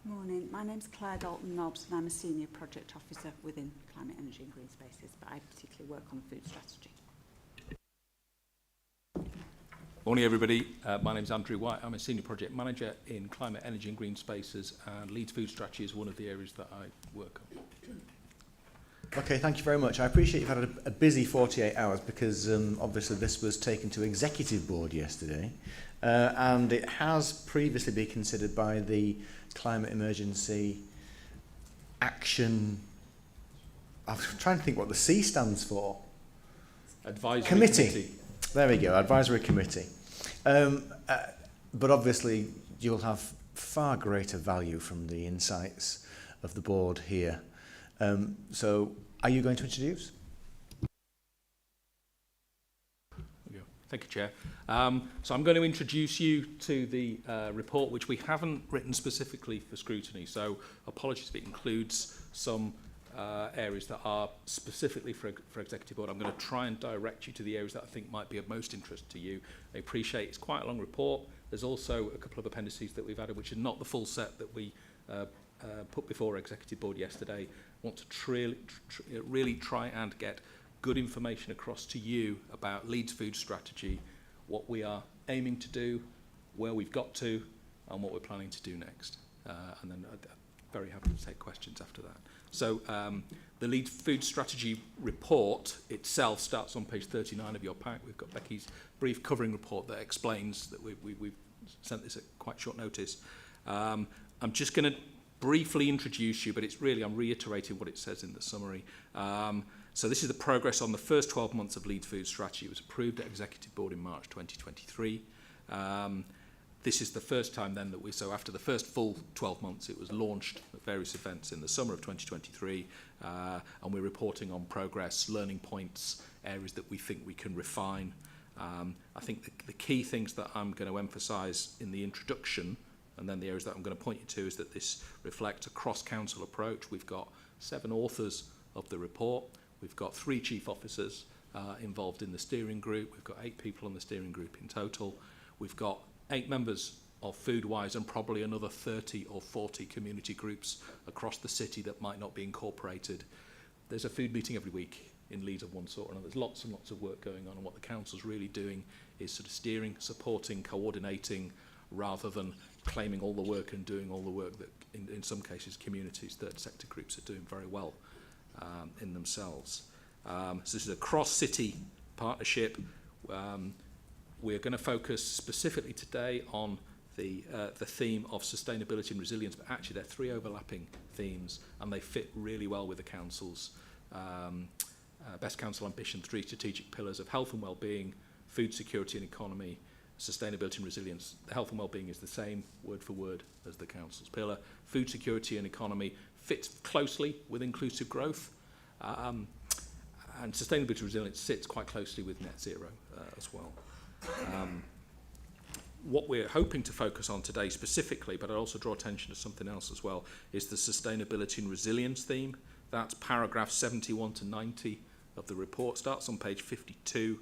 Q: Morning, my name's Claire Dalton-Nobbs and I'm a Senior Project Officer within Climate, Energy and Green Spaces, but I particularly work on the food strategy.
R: Morning everybody, my name's Andrew White. I'm a Senior Project Manager in Climate, Energy and Green Spaces, and Leeds Food Strategy is one of the areas that I work on.
I: Okay, thank you very much. I appreciate you've had a busy 48 hours because obviously this was taken to Executive Board yesterday and it has previously been considered by the Climate Emergency Action... I'm trying to think what the C stands for.
R: Advisory
I: committee. There we go, advisory committee. But obviously, you'll have far greater value from the insights of the board here. So, are you going to introduce?
R: Thank you, Chair. So I'm going to introduce you to the report, which we haven't written specifically for scrutiny. So apologies if it includes some areas that are specifically for Executive Board. I'm going to try and direct you to the areas that I think might be of most interest to you. I appreciate it's quite a long report. There's also a couple of appendices that we've added, which are not the full set that we put before Executive Board yesterday. I want to really try and get good information across to you about Leeds food strategy, what we are aiming to do, where we've got to, and what we're planning to do next. And then very happy to take questions after that. So the Leeds food strategy report itself starts on page 39 of your pack. We've got Becky's brief covering report that explains that we've sent this at quite short notice. I'm just going to briefly introduce you, but it's really, I'm reiterating what it says in the summary. So this is the progress on the first 12 months of Leeds Food Strategy. It was approved at Executive Board in March 2023. This is the first time then that so after the first full 12 months, it was launched at various events in the summer of 2023, and we're reporting on progress, learning points, areas that we think we can refine. I think the key things that I'm going to emphasise in the introduction, and then the areas that I'm going to point you to, is that this reflects a cross-council approach. We've got 7 authors of the report. We've got 3 chief officers involved in the steering group. We've got 8 people on the steering group in total. We've got 8 members of Foodwise and probably another 30 or 40 community groups across the city that might not be incorporated. There's a food meeting every week in Leeds of one sort or another. There's lots and lots of work going on, and what the council's really doing is sort of steering, supporting, coordinating, rather than claiming all the work and doing all the work that in some cases communities, third sector groups are doing very well in themselves. So this is a cross-city partnership. We're going to focus specifically today on the theme of sustainability and resilience, but actually they're 3 overlapping themes, and they fit really well with the council's Best Council Ambition 3 strategic pillars of health and well-being, food security and economy, sustainability and resilience. The health and well-being is the same word for word as the council's pillar. Food security and economy fits closely with inclusive growth, and sustainability and resilience sits quite closely with net zero as well. What we're hoping to focus on today specifically, but I'll also draw attention to something else as well, is the sustainability and resilience theme. That's paragraph 71 to 90 of the report. Starts on page 52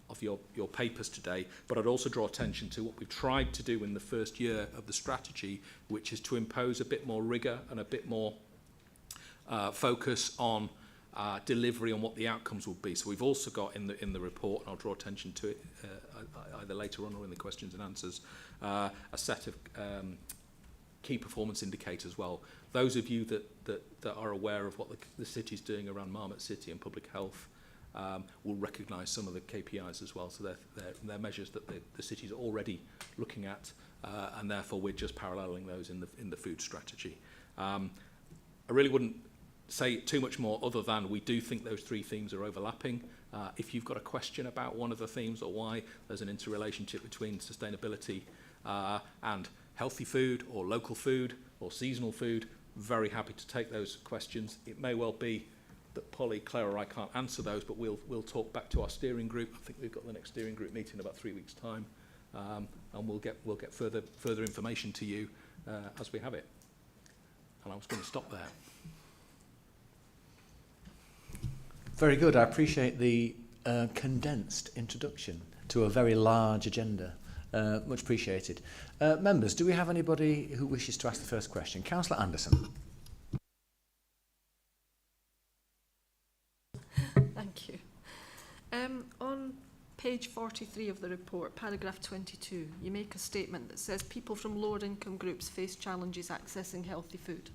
R: of your papers today. But I'd also draw attention to what we've tried to do in the first year of the strategy, which is to impose a bit more rigour and a bit more focus on delivery on what the outcomes will be. So we've also got in the report, and I'll draw attention to it either later on or in the questions and answers, a set of key performance indicators as well. Those of you that are aware of what the city's doing around Marmot City and public health will recognise some of the KPIs as well. So they're measures that the city's already looking at, and therefore we're just paralleling those in the food strategy. I really wouldn't say too much more other than we do think those 3 themes are overlapping. If you've got a question about one of the themes or why there's an interrelationship between sustainability and healthy food or local food or seasonal food, very happy to take those questions. It may well be that Polly, Claire or I can't answer those, but we'll talk back to our steering group. I think we've got the next steering group meeting in about 3 weeks' time, and we'll get further information to you as we have it. And I was going to stop there.
I: Very good. I appreciate the condensed introduction to a very large agenda. Much appreciated. Members, do we have anybody who wishes to ask the first question? Councillor Anderson.
K: Thank you. On page 43 of the report, paragraph 22, you make a statement that says people from lower income groups face challenges accessing healthy food.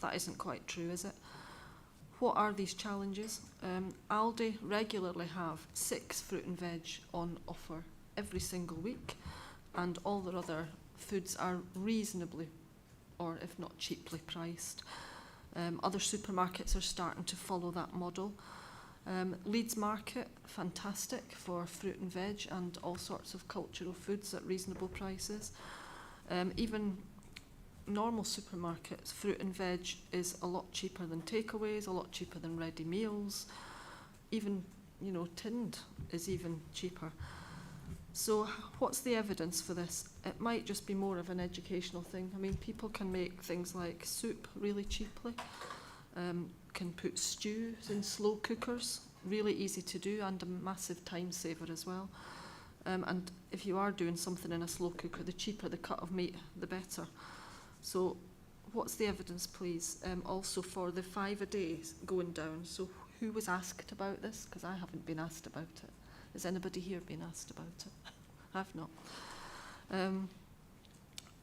K: That isn't quite true, is it? What are these challenges? Aldi regularly have 6 fruit and veg on offer every single week, and all their other foods are reasonably, or if not cheaply priced. Other supermarkets are starting to follow that model. Leeds Market, fantastic for fruit and veg and all sorts of cultural foods at reasonable prices. Even normal supermarkets, fruit and veg is a lot cheaper than takeaways, a lot cheaper than ready meals. Even, you know, tinned is even cheaper. So what's the evidence for this? It might just be more of an educational thing. I mean, people can make things like soup really cheaply, can put stews in slow cookers, really easy to do and a massive time saver as well. And if you are doing something in a slow cooker, the cheaper the cut of meat, the better. So what's the evidence, please? Also for the 5 a day going down. So who was asked about this? Because I haven't been asked about it. Has anybody here been asked about it? I've not.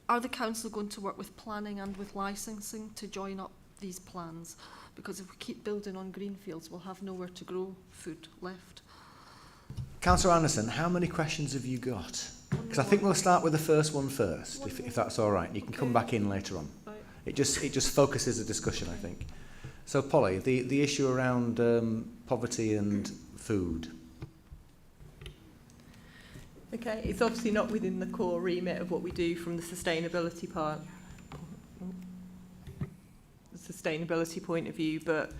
K: Are the council going to work with planning and with licensing to join up these plans? Because if we keep building on greenfields, we'll have nowhere to grow food left.
I: Councillor Anderson, how many questions have you got? Because I think we'll start with the first one first, if that's all right. You can come back in later on.
K: Right.
I: It just focuses the discussion, I think. So, Polly, the issue around poverty and food.
P: Okay, it's obviously not within the core remit of what we do from the sustainability part. Sustainability point of view, but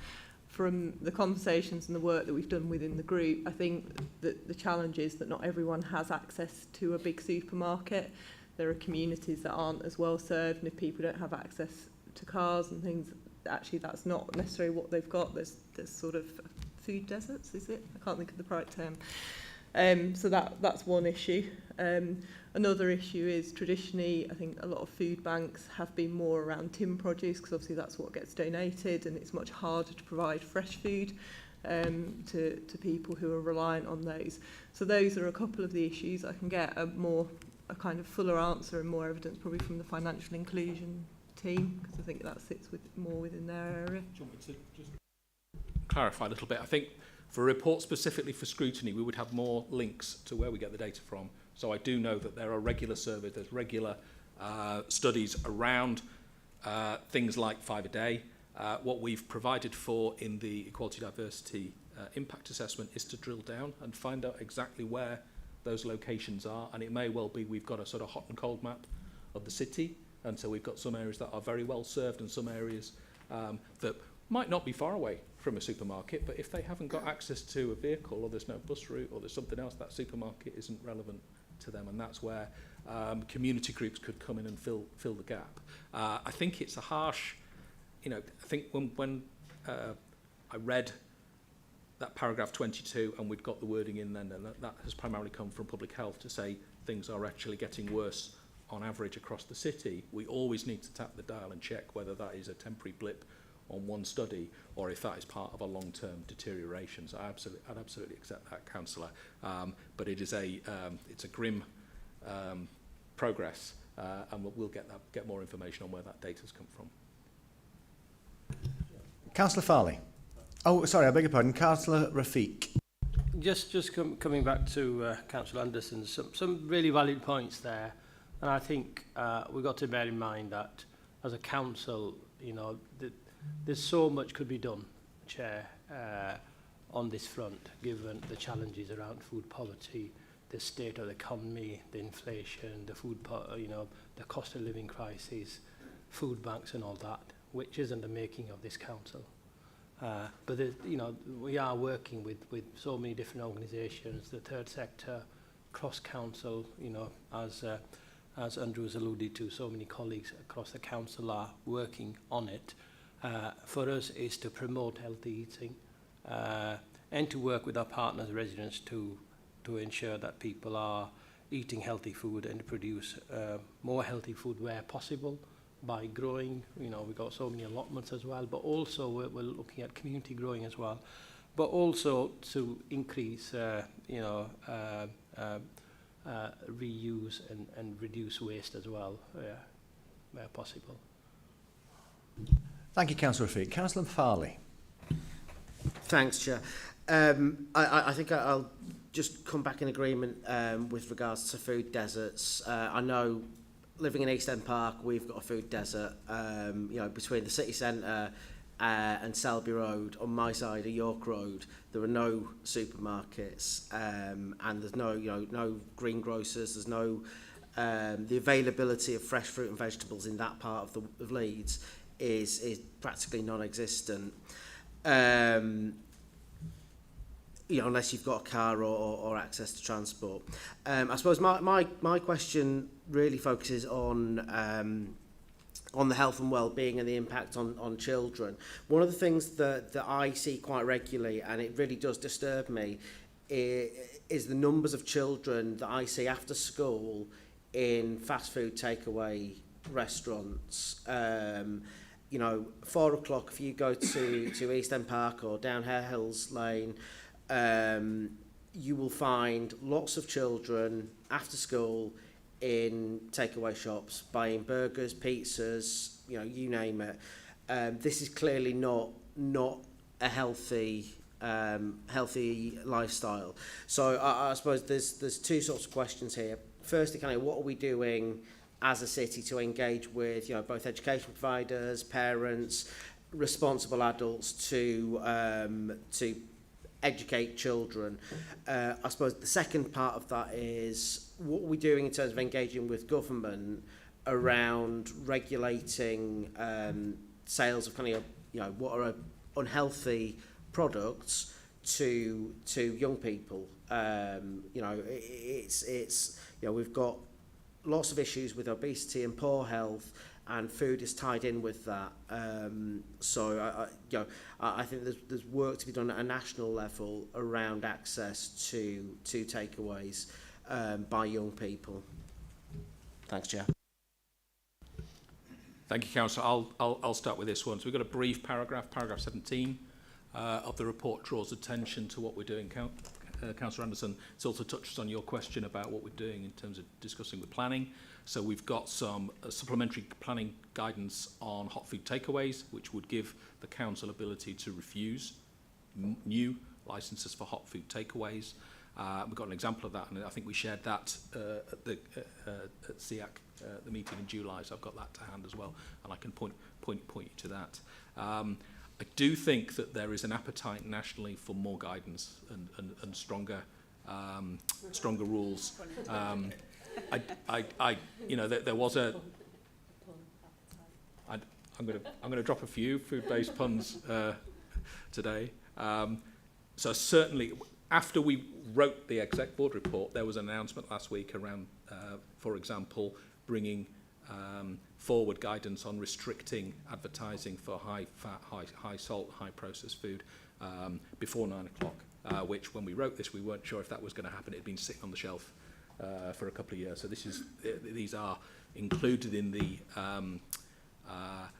P: from the conversations and the work that we've done within the group, I think that the challenge is that not everyone has access to a big supermarket. There are communities that aren't as well served, and if people don't have access to cars and things, actually that's not necessarily what they've got. There's sort of food deserts, is it? I can't think of the right term. So that's one issue. Another issue is traditionally, I think a lot of food banks have been more around tin produce because obviously that's what gets donated, and it's much harder to provide fresh food to people who are reliant on those. So those are a couple of the issues. I can get a kind of fuller answer and more evidence probably from the financial inclusion team, because I think that sits more within their area.
R: Do you want me to just clarify a little bit? I think for a report specifically for scrutiny, we would have more links to where we get the data from. So I do know that there are regular surveys, there's regular studies around things like 5 a day. What we've provided for in the Equality Diversity impact assessment is to drill down and find out exactly where those locations are. And it may well be we've got a sort of hot and cold map of the city. And so we've got some areas that are very well served and some areas that might not be far away from a supermarket, but if they haven't got access to a vehicle or there's no bus route or there's something else, that supermarket isn't relevant to them, and that's where community groups could come in and fill the gap. I think it's a harsh, you know, I think when I read that paragraph 22 and we'd got the wording in then, and that has primarily come from public health to say things are actually getting worse on average across the city, we always need to tap the dial and check whether that is a temporary blip on one study or if that is part of a long-term deterioration. So I'd absolutely accept that, Councillor. But it is it's a grim progress, and we'll get more information on where that data's come from.
I: Councillor Farley. Oh, sorry, I beg your pardon. Councillor Rafiq.
M: Just coming back to Councillor Anderson, some really valid points there. And I think we've got to bear in mind that as a council, you know, there's so much could be done, Chair, on this front, given the challenges around food poverty, the state of the economy, the inflation, the the cost of living crisis, food banks and all that, which isn't the making of this council. But you know, we are working with so many different organisations, the third sector, cross-council, you know, as Andrew has alluded to, so many colleagues across the council are working on it. For us is to promote healthy eating and to work with our partners, residents, to ensure that people are eating healthy food and to produce more healthy food where possible by growing. You know, we've got so many allotments as well, but also we're looking at community growing as well, but also to increase, reuse and reduce waste as well, where possible.
I: Thank you, Councillor Rafiq. Councillor Farley.
G: Thanks, Chair. I think I'll just come back in agreement with regards to food deserts. I know living in East End Park, we've got a food desert, you know, between the city centre and Selby Road, on my side of York Road, there are no supermarkets, and there's no greengrocers, there's no the availability of fresh fruit and vegetables in that part of Leeds is practically non-existent. Unless you've got a car or access to transport. I suppose my question really focuses on the health and well-being and the impact on children. One of the things that I see quite regularly, and it really does disturb me, is the numbers of children that I see after school in fast food takeaway restaurants. 4 o'clock, if you go to East End Park or down Hare Hills Lane, you will find lots of children after school in takeaway shops buying burgers, pizzas, you name it. This is clearly not a healthy lifestyle. So I suppose there's two sorts of questions here. Firstly, what are we doing as a city to engage with both education providers, parents, responsible adults to educate children? I suppose the second part of that is what are we doing in terms of engaging with government around regulating sales of what are unhealthy products to young people. We've got lots of issues with obesity and poor health, and food is tied in with that. I think there's work to be done at a national level around access to takeaways by young people. Thanks, Chair.
R: Thank you, Councillor. I'll start with this one. So we've got a brief paragraph 17 of the report draws attention to what we're doing. Councillor Anderson, it also touches on your question about what we're doing in terms of discussing with planning. So we've got some supplementary planning guidance on hot food takeaways, which would give the council ability to refuse new licences for hot food takeaways. We've got an example of that, and I think we shared that at SEAC, the meeting in July, so I've got that to hand as well, and I can point you to that. I do think that there is an appetite nationally for more guidance and stronger rules. There was a. I'm going to drop a few food-based puns today. So certainly, after we wrote the exec board report, there was an announcement last week around, for example, bringing forward guidance on restricting advertising for high fat, high salt, high processed food before 9 o'clock, which when we wrote this, we weren't sure if that was going to happen. It had been sitting on the shelf for a couple of years. So these are included in the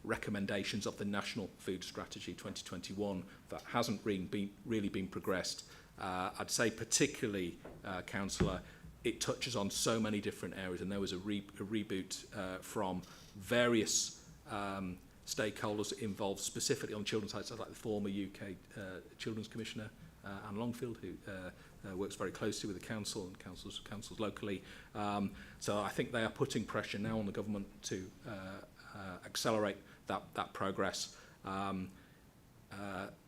R: recommendations of the National Food Strategy 2021 that hasn't really been progressed. I'd say particularly, Councillor, it touches on so many different areas, and there was a reboot from various stakeholders involved specifically on children's sites, like the former UK Children's Commissioner, Anne Longfield, who works very closely with the council and councils locally. So I think they are putting pressure now on the government to accelerate that progress.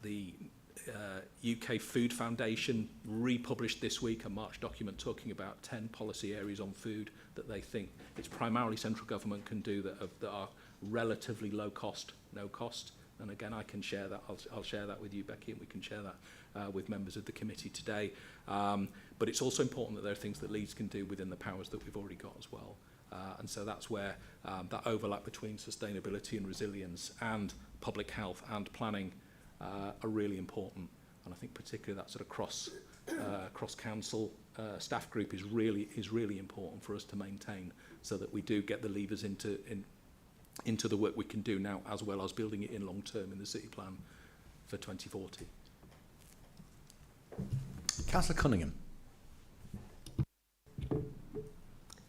R: The UK Food Foundation republished this week a March document talking about 10 policy areas on food that they think it's primarily central government can do that are relatively low cost, no cost. And again, I can share that. I'll share that with you, Becky, and we can share that with members of the committee today. But it's also important that there are things that Leeds can do within the powers that we've already got as well. And so that's where that overlap between sustainability and resilience and public health and planning are really important. And I think particularly that sort of cross council staff group is really important for us to maintain, so that we do get the levers into the work we can do now, as well as building it in long term in the city plan for 2040.
I: Councillor Cunningham.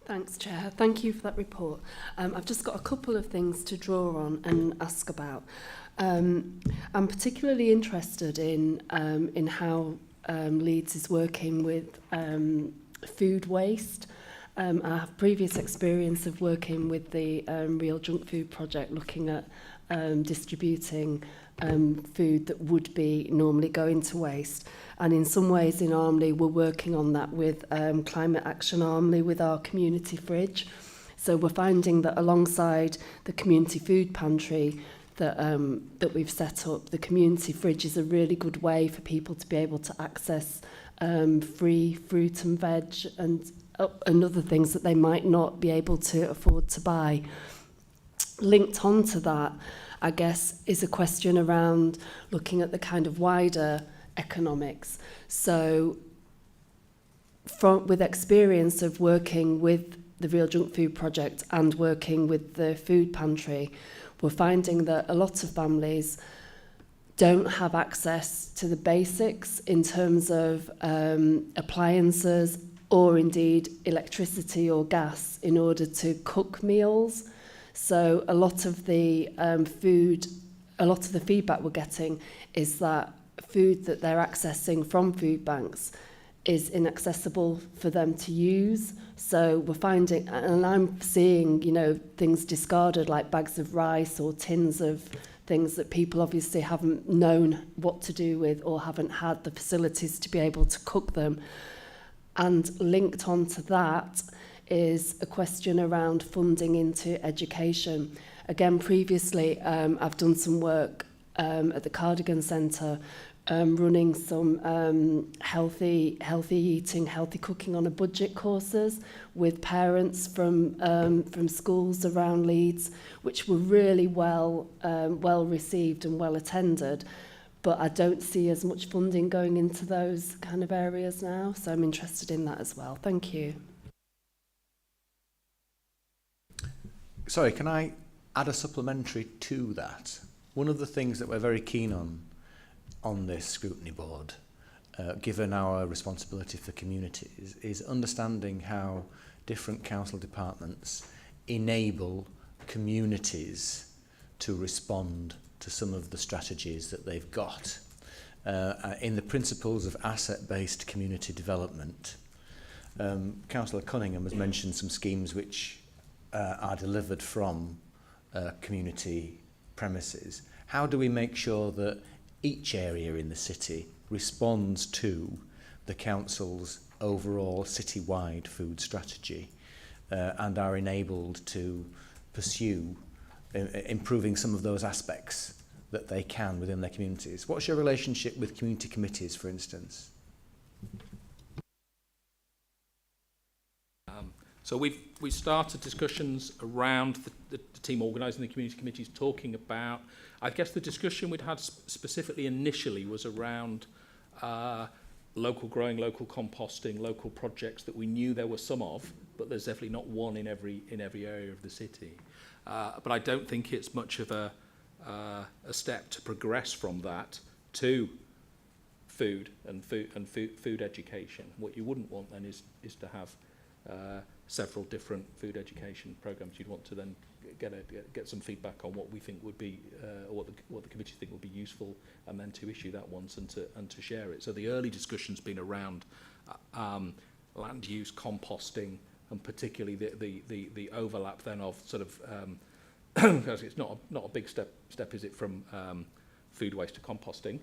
F: Thanks, Chair. Thank you for that report. I've just got a couple of things to draw on and ask about. I'm particularly interested in how Leeds is working with food waste. I have previous experience of working with the Real Junk Food Project, looking at distributing food that would be normally going to waste. And in some ways in Armley, we're working on that with Climate Action Armley with our community fridge. So we're finding that alongside the community food pantry that we've set up, the community fridge is a really good way for people to be able to access free fruit and veg and other things that they might not be able to afford to buy. Linked on to that, I guess, is a question around looking at the kind of wider economics. So with experience of working with the Real Junk Food Project and working with the food pantry, we're finding that a lot of families don't have access to the basics in terms of appliances or indeed electricity or gas in order to cook meals. So a lot of the feedback we're getting is that food that they're accessing from food banks is inaccessible for them to use. So we're finding, and I'm seeing, things discarded like bags of rice or tins of things that people obviously haven't known what to do with or haven't had the facilities to be able to cook them. And linked on to that is a question around funding into education. Again, previously, I've done some work at the Cardigan Centre running some healthy eating, healthy cooking on a budget courses with parents from schools around Leeds, which were really well received and well attended. But I don't see as much funding going into those kind of areas now, so I'm interested in that as well. Thank you.
I: Sorry, can I add a supplementary to that? One of the things that we're very keen on this scrutiny board, given our responsibility for communities, is understanding how different council departments enable communities to respond to some of the strategies that they've got. In the principles of asset-based community development, Councillor Cunningham has mentioned some schemes which are delivered from community premises. How do we make sure that each area in the city responds to the council's overall citywide food strategy and are enabled to pursue improving some of those aspects that they can within their communities? What's your relationship with community committees, for instance?
R: So we've started discussions around the team organising the community committees, talking about, I guess the discussion we'd had specifically initially was around local growing, local composting, local projects that we knew there were some of, but there's definitely not one in every area of the city. But I don't think it's much of a step to progress from that to food education. What you wouldn't want then is to have several different food education programs. You'd want to then get some feedback on what we think would be, or what the committee think would be useful, and then to issue that once and to share it. So the early discussion's been around land use, composting, and particularly the overlap then of sort of because it's not a big step, is it, from food waste to composting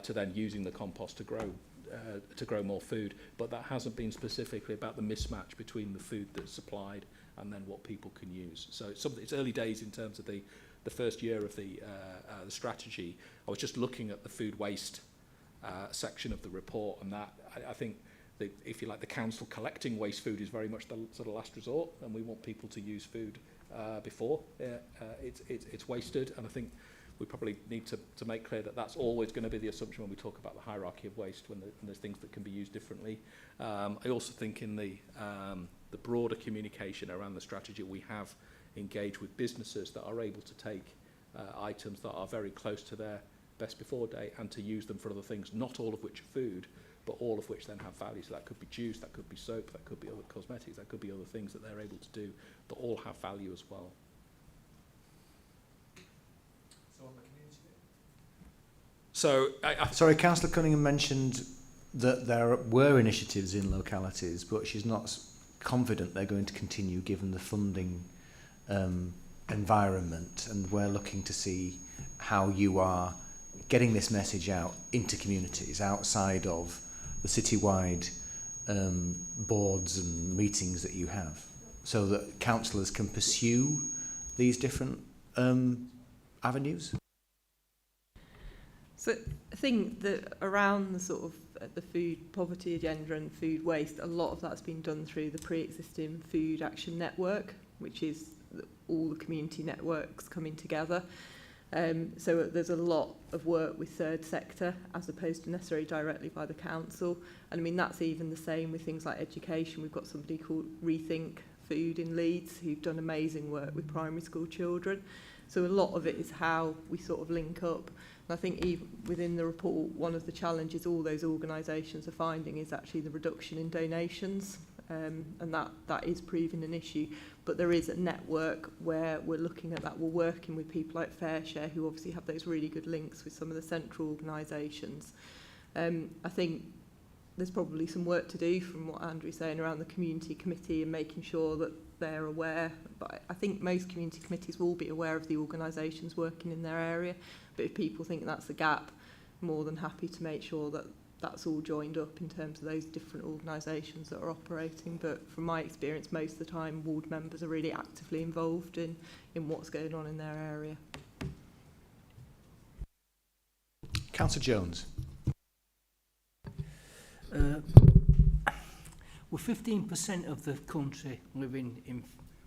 R: to then using the compost to grow more food, but that hasn't been specifically about the mismatch between the food that's supplied and then what people can use. So it's early days in terms of the first year of the strategy. I was just looking at the food waste section of the report, and that I think if you like, the council collecting waste food is very much the sort of last resort, and we want people to use food before it's wasted. And I think we probably need to make clear that that's always going to be the assumption when we talk about the hierarchy of waste, when there's things that can be used differently. I also think in the broader communication around the strategy, we have engaged with businesses that are able to take items that are very close to their best before date and to use them for other things, not all of which are food, but all of which then have value. So that could be juice, that could be soap, that could be other cosmetics, that could be other things that they're able to do that all have value as well. So
I: sorry, Councillor Cunningham mentioned that there were initiatives in localities, but she's not confident they're going to continue given the funding environment, and we're looking to see how you are getting this message out into communities outside of the citywide boards and meetings that you have, so that councillors can pursue these different avenues?
P: So I think that around the sort of the food poverty agenda and food waste, a lot of that's been done through the pre-existing Food Action Network, which is all the community networks coming together. So there's a lot of work with third sector as opposed to necessarily directly by the council. And I mean, that's even the same with things like education. We've got somebody called Rethink Food in Leeds who've done amazing work with primary school children. So a lot of it is how we sort of link up. And I think even within the report, one of the challenges all those organisations are finding is actually the reduction in donations. And that is proving an issue. But there is a network where we're looking at that. We're working with people like FareShare, who obviously have those really good links with some of the central organisations. I think there's probably some work to do from what Andrew's saying around the community committee and making sure that they're aware. But I think most community committees will be aware of the organisations working in their area. But if people think that's a gap, more than happy to make sure that that's all joined up in terms of those different organisations that are operating. But from my experience, most of the time, ward members are really actively involved in what's going on in their area.
I: Councillor Jones.
E: With 15% of the country living in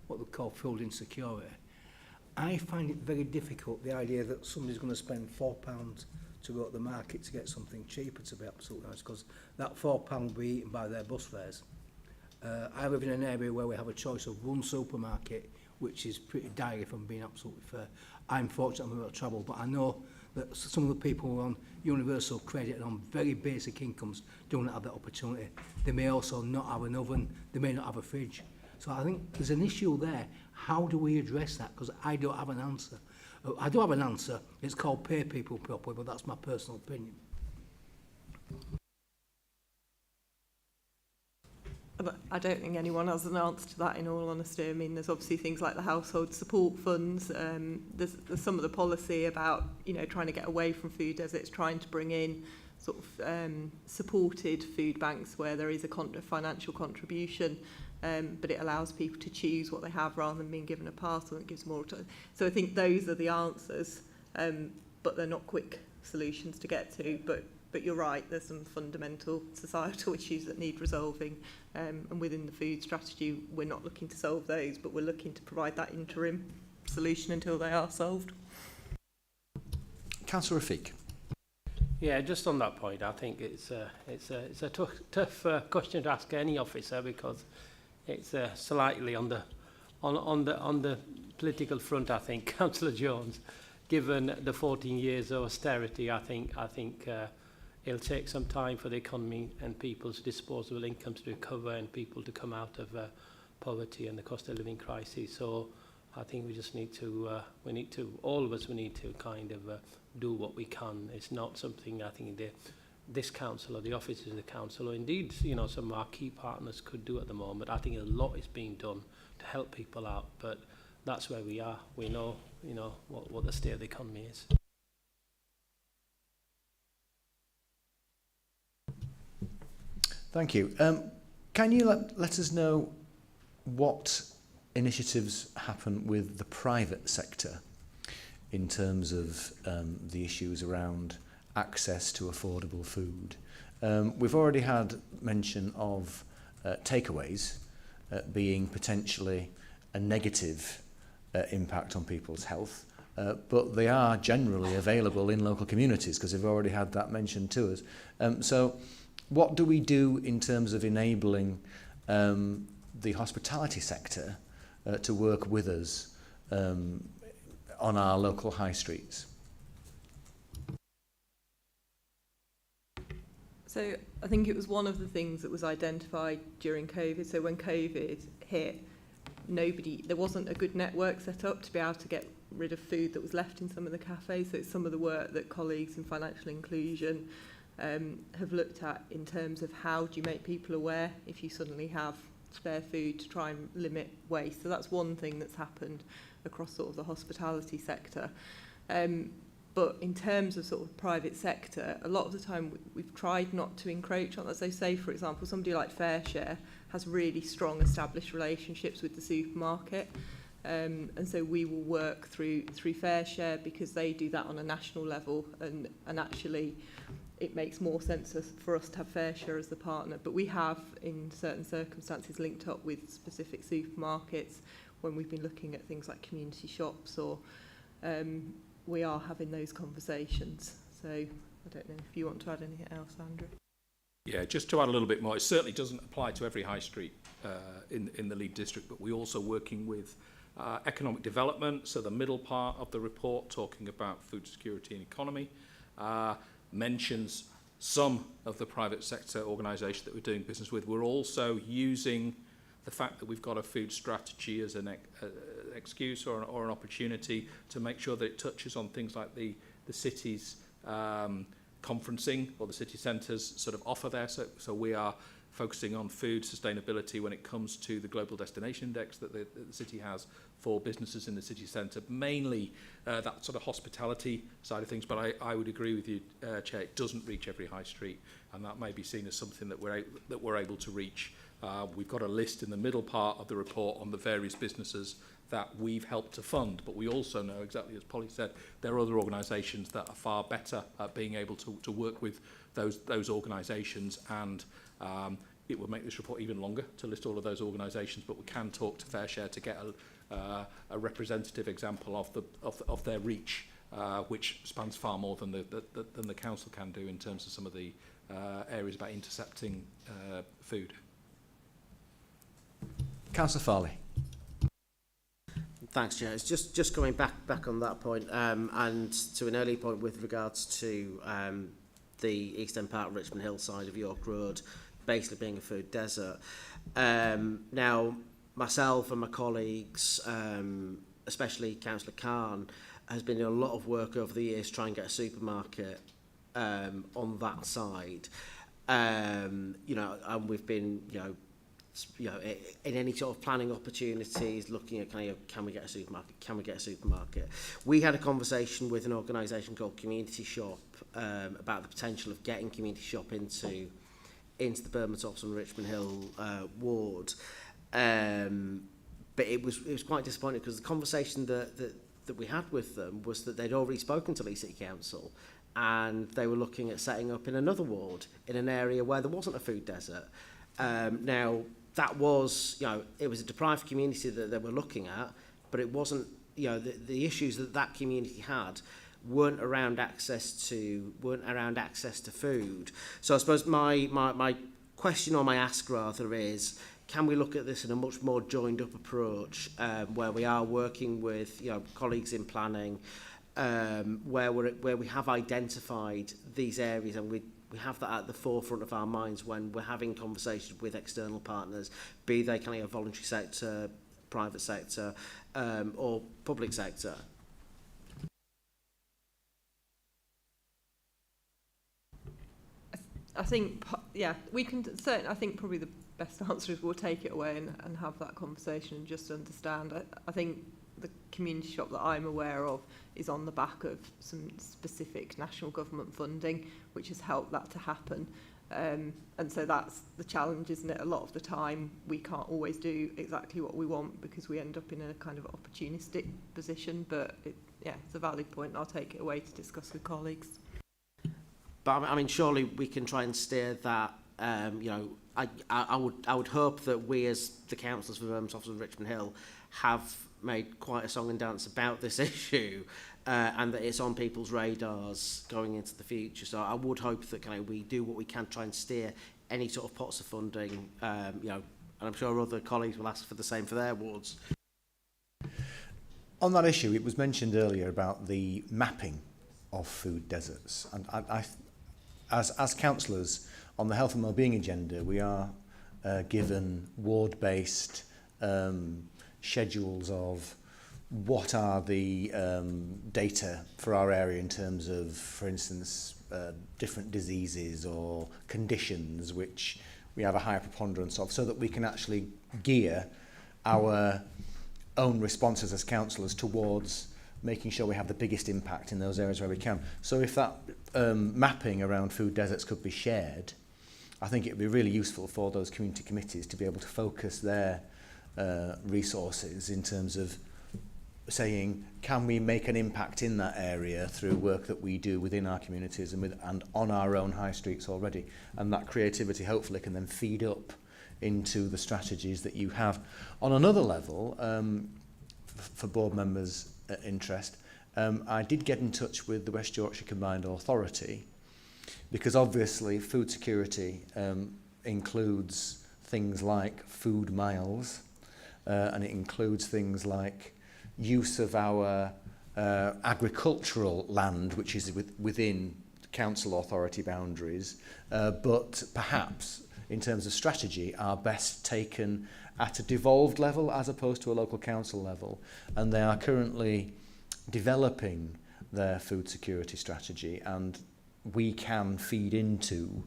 E: what we call food insecurity, I find it very difficult, the idea that somebody's going to spend £4 to go to the market to get something cheaper, to be absolutely honest, because that £4 will be eaten by their bus fares. I live in an area where we have a choice of one supermarket, which is pretty dire if I'm being absolutely fair. I'm fortunate I'm able to travel, but I know that some of the people who are on universal credit and on very basic incomes don't have that opportunity. They may also not have an oven, they may not have a fridge. So I think there's an issue there. How do we address that? Because I don't have an answer. I do have an answer. It's called pay people properly, but that's my personal opinion.
P: I don't think anyone has an answer to that, in all honesty. I mean, there's obviously things like the household support funds. There's some of the policy about, trying to get away from food deserts, trying to bring in sort of supported food banks where there is a financial contribution, but it allows people to choose what they have rather than being given a parcel. It gives more time. So I think those are the answers, but they're not quick solutions to get to. But you're right, there's some fundamental societal issues that need resolving, and within the food strategy we're not looking to solve those, but we're looking to provide that interim solution until they are solved.
I: Councillor Rafiq.
M: Yeah, just on that point, I think it's a tough question to ask any officer, because it's slightly on the political front. I think Councillor Jones, given the 14 years of austerity, I think it'll take some time for the economy and people's disposable incomes to recover and people to come out of poverty and the cost of living crisis. So I think we just need to, all of us, we need to kind of do what we can. It's not something I think this council or the officers of the council, or indeed, some of our key partners could do at the moment. I think a lot is being done to help people out, but that's where we are. We know, what the state of the economy is.
I: Thank you. Can you let us know what initiatives happen with the private sector in terms of the issues around access to affordable food? We've already had mention of takeaways being potentially a negative impact on people's health, but they are generally available in local communities, because we've already had that mentioned to us. So what do we do in terms of enabling the hospitality sector to work with us on our local high streets?
P: So I think it was one of the things that was identified during COVID. So when COVID hit, there wasn't a good network set up to be able to get rid of food that was left in some of the cafes. So it's some of the work that colleagues in financial inclusion have looked at in terms of how do you make people aware if you suddenly have spare food, to try and limit waste. So that's one thing that's happened across sort of the hospitality sector. But in terms of sort of private sector, a lot of the time we've tried not to encroach on, as they say, for example, somebody like FareShare has really strong established relationships with the supermarket. And so we will work through FareShare because they do that on a national level, and actually it makes more sense for us to have FareShare as the partner. But we have, in certain circumstances, linked up with specific supermarkets when we've been looking at things like community shops, or we are having those conversations. So I don't know if you want to add anything else, Andrew.
R: Yeah, just to add a little bit more, it certainly doesn't apply to every high street in the Leeds district, but we're also working with economic development, so the middle part of the report talking about food security and economy mentions some of the private sector organisations that we're doing business with. We're also using the fact that we've got a food strategy as an excuse or an opportunity to make sure that it touches on things like the city's conferencing, or the city centres sort of offer there. So we are focusing on food sustainability when it comes to the Global Destination Index that the city has for businesses in the city centre, mainly that sort of hospitality side of things. But I would agree with you, Chair, it doesn't reach every high street, and that may be seen as something that we're able to reach. We've got a list in the middle part of the report on the various businesses that we've helped to fund, but we also know, exactly as Polly said, there are other organisations that are far better at being able to work with those organisations, and it would make this report even longer to list all of those organisations, but we can talk to FareShare to get a representative example of their reach, which spans far more than the council can do in terms of some of the areas about intercepting food.
I: Councillor Farley.
G: Thanks, Chair. It's just coming back on that point, and to an early point with regards to the East End part of Richmond Hill side of York Road basically being a food desert. Now, myself and my colleagues, especially Councillor Khan, has been doing a lot of work over the years trying to get a supermarket on that side. And we've been, in any sort of planning opportunities, looking at can we get a supermarket? We had a conversation with an organisation called Community Shop about the potential of getting Community Shop into the Birmingham and Richmond Hill ward. But it was quite disappointing because the conversation that we had with them was that they'd already spoken to Leeds City Council, and they were looking at setting up in another ward in an area where there wasn't a food desert. Now, that was, it was a deprived community that they were looking at, but it wasn't, the issues that community had weren't around access to food. So I suppose my question, or my ask rather, is, can we look at this in a much more joined up approach, where we are working with colleagues in planning, where we have identified these areas, and we have that at the forefront of our minds when we're having conversations with external partners, be they kind of voluntary sector, private sector, or public sector.
P: I think, we can certainly. I think probably the best answer is we'll take it away and have that conversation and just understand. I think the community shop that I'm aware of is on the back of some specific national government funding, which has helped that to happen. And so that's the challenge, isn't it? A lot of the time we can't always do exactly what we want because we end up in a kind of opportunistic position. But it's a valid point, and I'll take it away to discuss with colleagues.
G: But I mean, surely we can try and steer that. I would hope that we, as the councillors for Birmingham and Richmond Hill, have made quite a song and dance about this issue, and that it's on people's radars going into the future. So I would hope that we do what we can, try and steer any sort of pots of funding. And I'm sure other colleagues will ask for the same for their wards.
I: On that issue, it was mentioned earlier about the mapping of food deserts, and as councillors on the health and wellbeing agenda, we are given ward-based schedules of what are the data for our area in terms of, for instance, different diseases or conditions which we have a higher preponderance of, so that we can actually gear our own responses as councillors towards making sure we have the biggest impact in those areas where we can. So if that mapping around food deserts could be shared, I think it would be really useful for those community committees to be able to focus their resources in terms of saying, can we make an impact in that area through work that we do within our communities and on our own high streets already. And that creativity hopefully can then feed up into the strategies that you have. On another level, for board members' interest, I did get in touch with the West Yorkshire Combined Authority, because obviously food security includes things like food miles, and it includes things like use of our agricultural land, which is within council authority boundaries, but perhaps in terms of strategy are best taken at a devolved level as opposed to a local council level. And they are currently developing their food security strategy, and we can feed into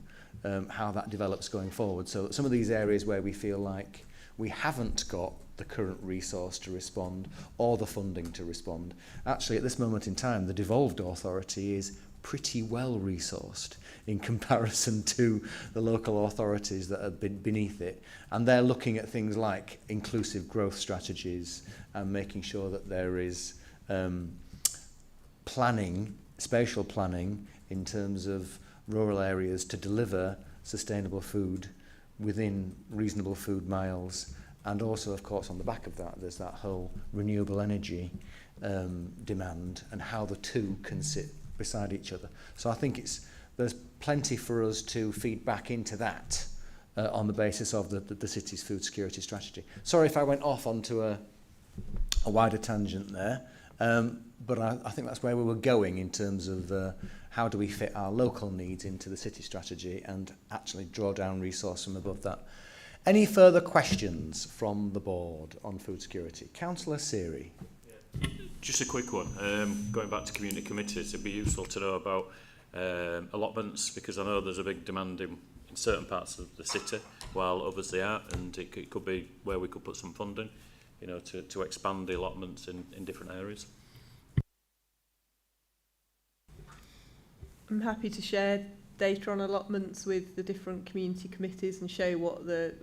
I: how that develops going forward. So some of these areas where we feel like we haven't got the current resource to respond or the funding to respond, actually at this moment in time the devolved authority is pretty well resourced in comparison to the local authorities that are beneath it, and they're looking at things like inclusive growth strategies and making sure that there is planning, spatial planning in terms of rural areas to deliver sustainable food within reasonable food miles. And also, of course, on the back of that, there's that whole renewable energy demand and how the two can sit beside each other. So I think there's plenty for us to feed back into that on the basis of the city's food security strategy. Sorry if I went off onto a wider tangent there, but I think that's where we were going in terms of how do we fit our local needs into the city strategy and actually draw down resource from above that. Any further questions from the board on food security? Councillor Seary.
L: Just a quick one. Going back to community committees, it'd be useful to know about allotments, because I know there's a big demand in certain parts of the city, while others they aren't, and it could be where we could put some funding, you know, to expand the allotments in different areas.
P: I'm happy to share data on allotments with the different community committees and show what the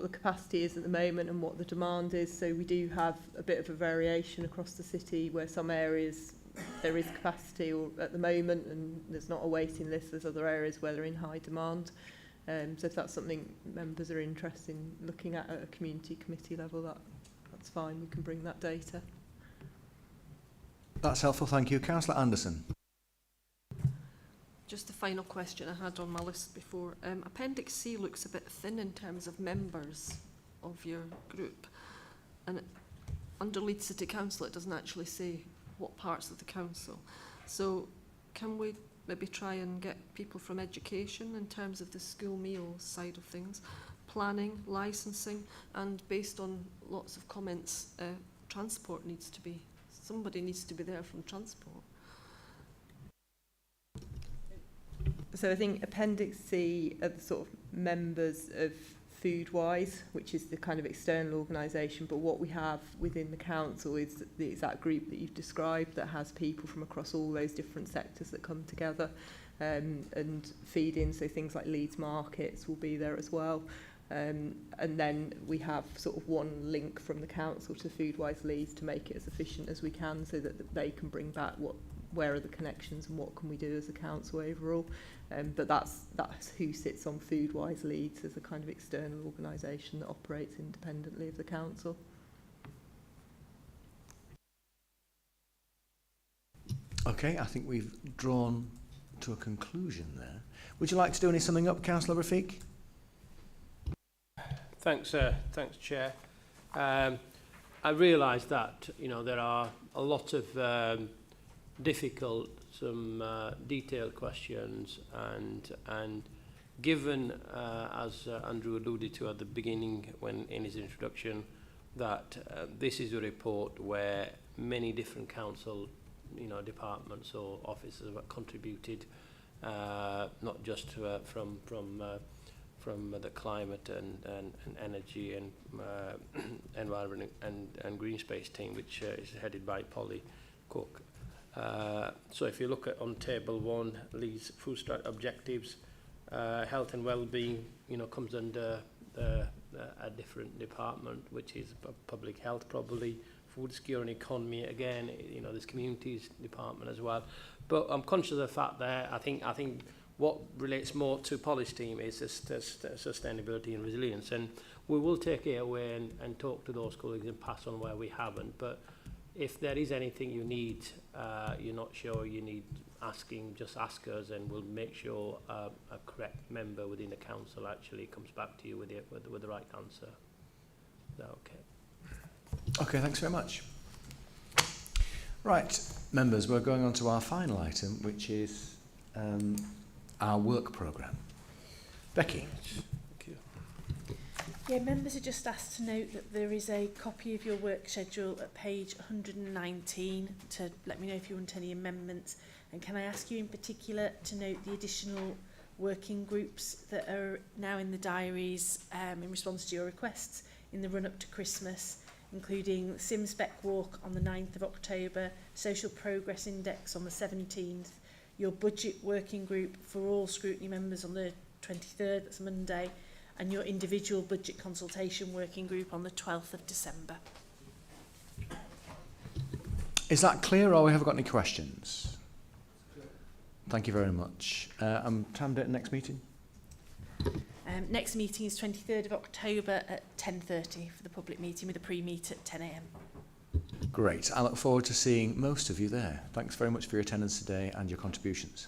P: capacity is at the moment and what the demand is. So we do have a bit of a variation across the city, where some areas there is capacity or at the moment and there's not a waiting list. There's other areas where they're in high demand. So if that's something members are interested in looking at a community committee level, that's fine. We can bring that data.
I: That's helpful, thank you. Councillor Anderson.
K: Just the final question I had on my list before. Appendix C looks a bit thin in terms of members of your group. And under Leeds City Council, it doesn't actually say what parts of the council. So can we maybe try and get people from education in terms of the school meal side of things, planning, licensing, and based on lots of comments, transport needs to be, somebody needs to be there from transport.
P: So I think Appendix C are the sort of members of Foodwise, which is the kind of external organisation, but what we have within the council is the exact group that you've described that has people from across all those different sectors that come together and feed in, so things like Leeds markets will be there as well. And then we have sort of one link from the council to Foodwise Leeds to make it as efficient as we can, so that they can bring back where are the connections and what can we do as a council overall. But that's who sits on Foodwise Leeds as a kind of external organisation that operates independently of the council.
I: Okay, I think we've drawn to a conclusion there. Would you like to do any summing up, Councillor Rafiq?
M: Thanks, Chair. I realise that there are a lot of difficult, some detailed questions, and given, as Andrew alluded to at the beginning when in his introduction, that this is a report where many different council departments or offices have contributed, not just from the climate and energy and environment and green space team, which is headed by Polly Cook. So if you look at on table 1, Leeds food objectives, health and well-being, comes under a different department, which is public health probably, food security and economy again, there's communities department as well. But I'm conscious of the fact that I think what relates more to policy team is sustainability and resilience, and we will take it away and talk to those colleagues and pass on where we haven't. But if there is anything you need, you're not sure, you need asking, just ask us, and we'll make sure a correct member within the council actually comes back to you with the right answer. Is that okay?
I: Okay, thanks very much. Right, members, we're going on to our final item, which is our work programme. Becky.
M: Thank you. Yeah, members are just asked to note that there is a copy of your work schedule at page 119 to let me know if you want any amendments. And can I ask you in particular to note the additional working groups that are now in the diaries in response to your requests in the run-up to Christmas, including SimSpec Walk on the 9th of October, Social Progress Index on the 17th, your budget working group for all scrutiny members on the 23rd, that's Monday, and your individual budget consultation working group on the 12th of December.
I: Is that clear, or have we got any questions? Thank you very much. Time date next meeting?
M: Next meeting is 23rd of October at 10:30 for the public meeting, with a pre-meet at 10 a.m.
I: Great. I look forward to seeing most of you there. Thanks very much for your attendance today and your contributions.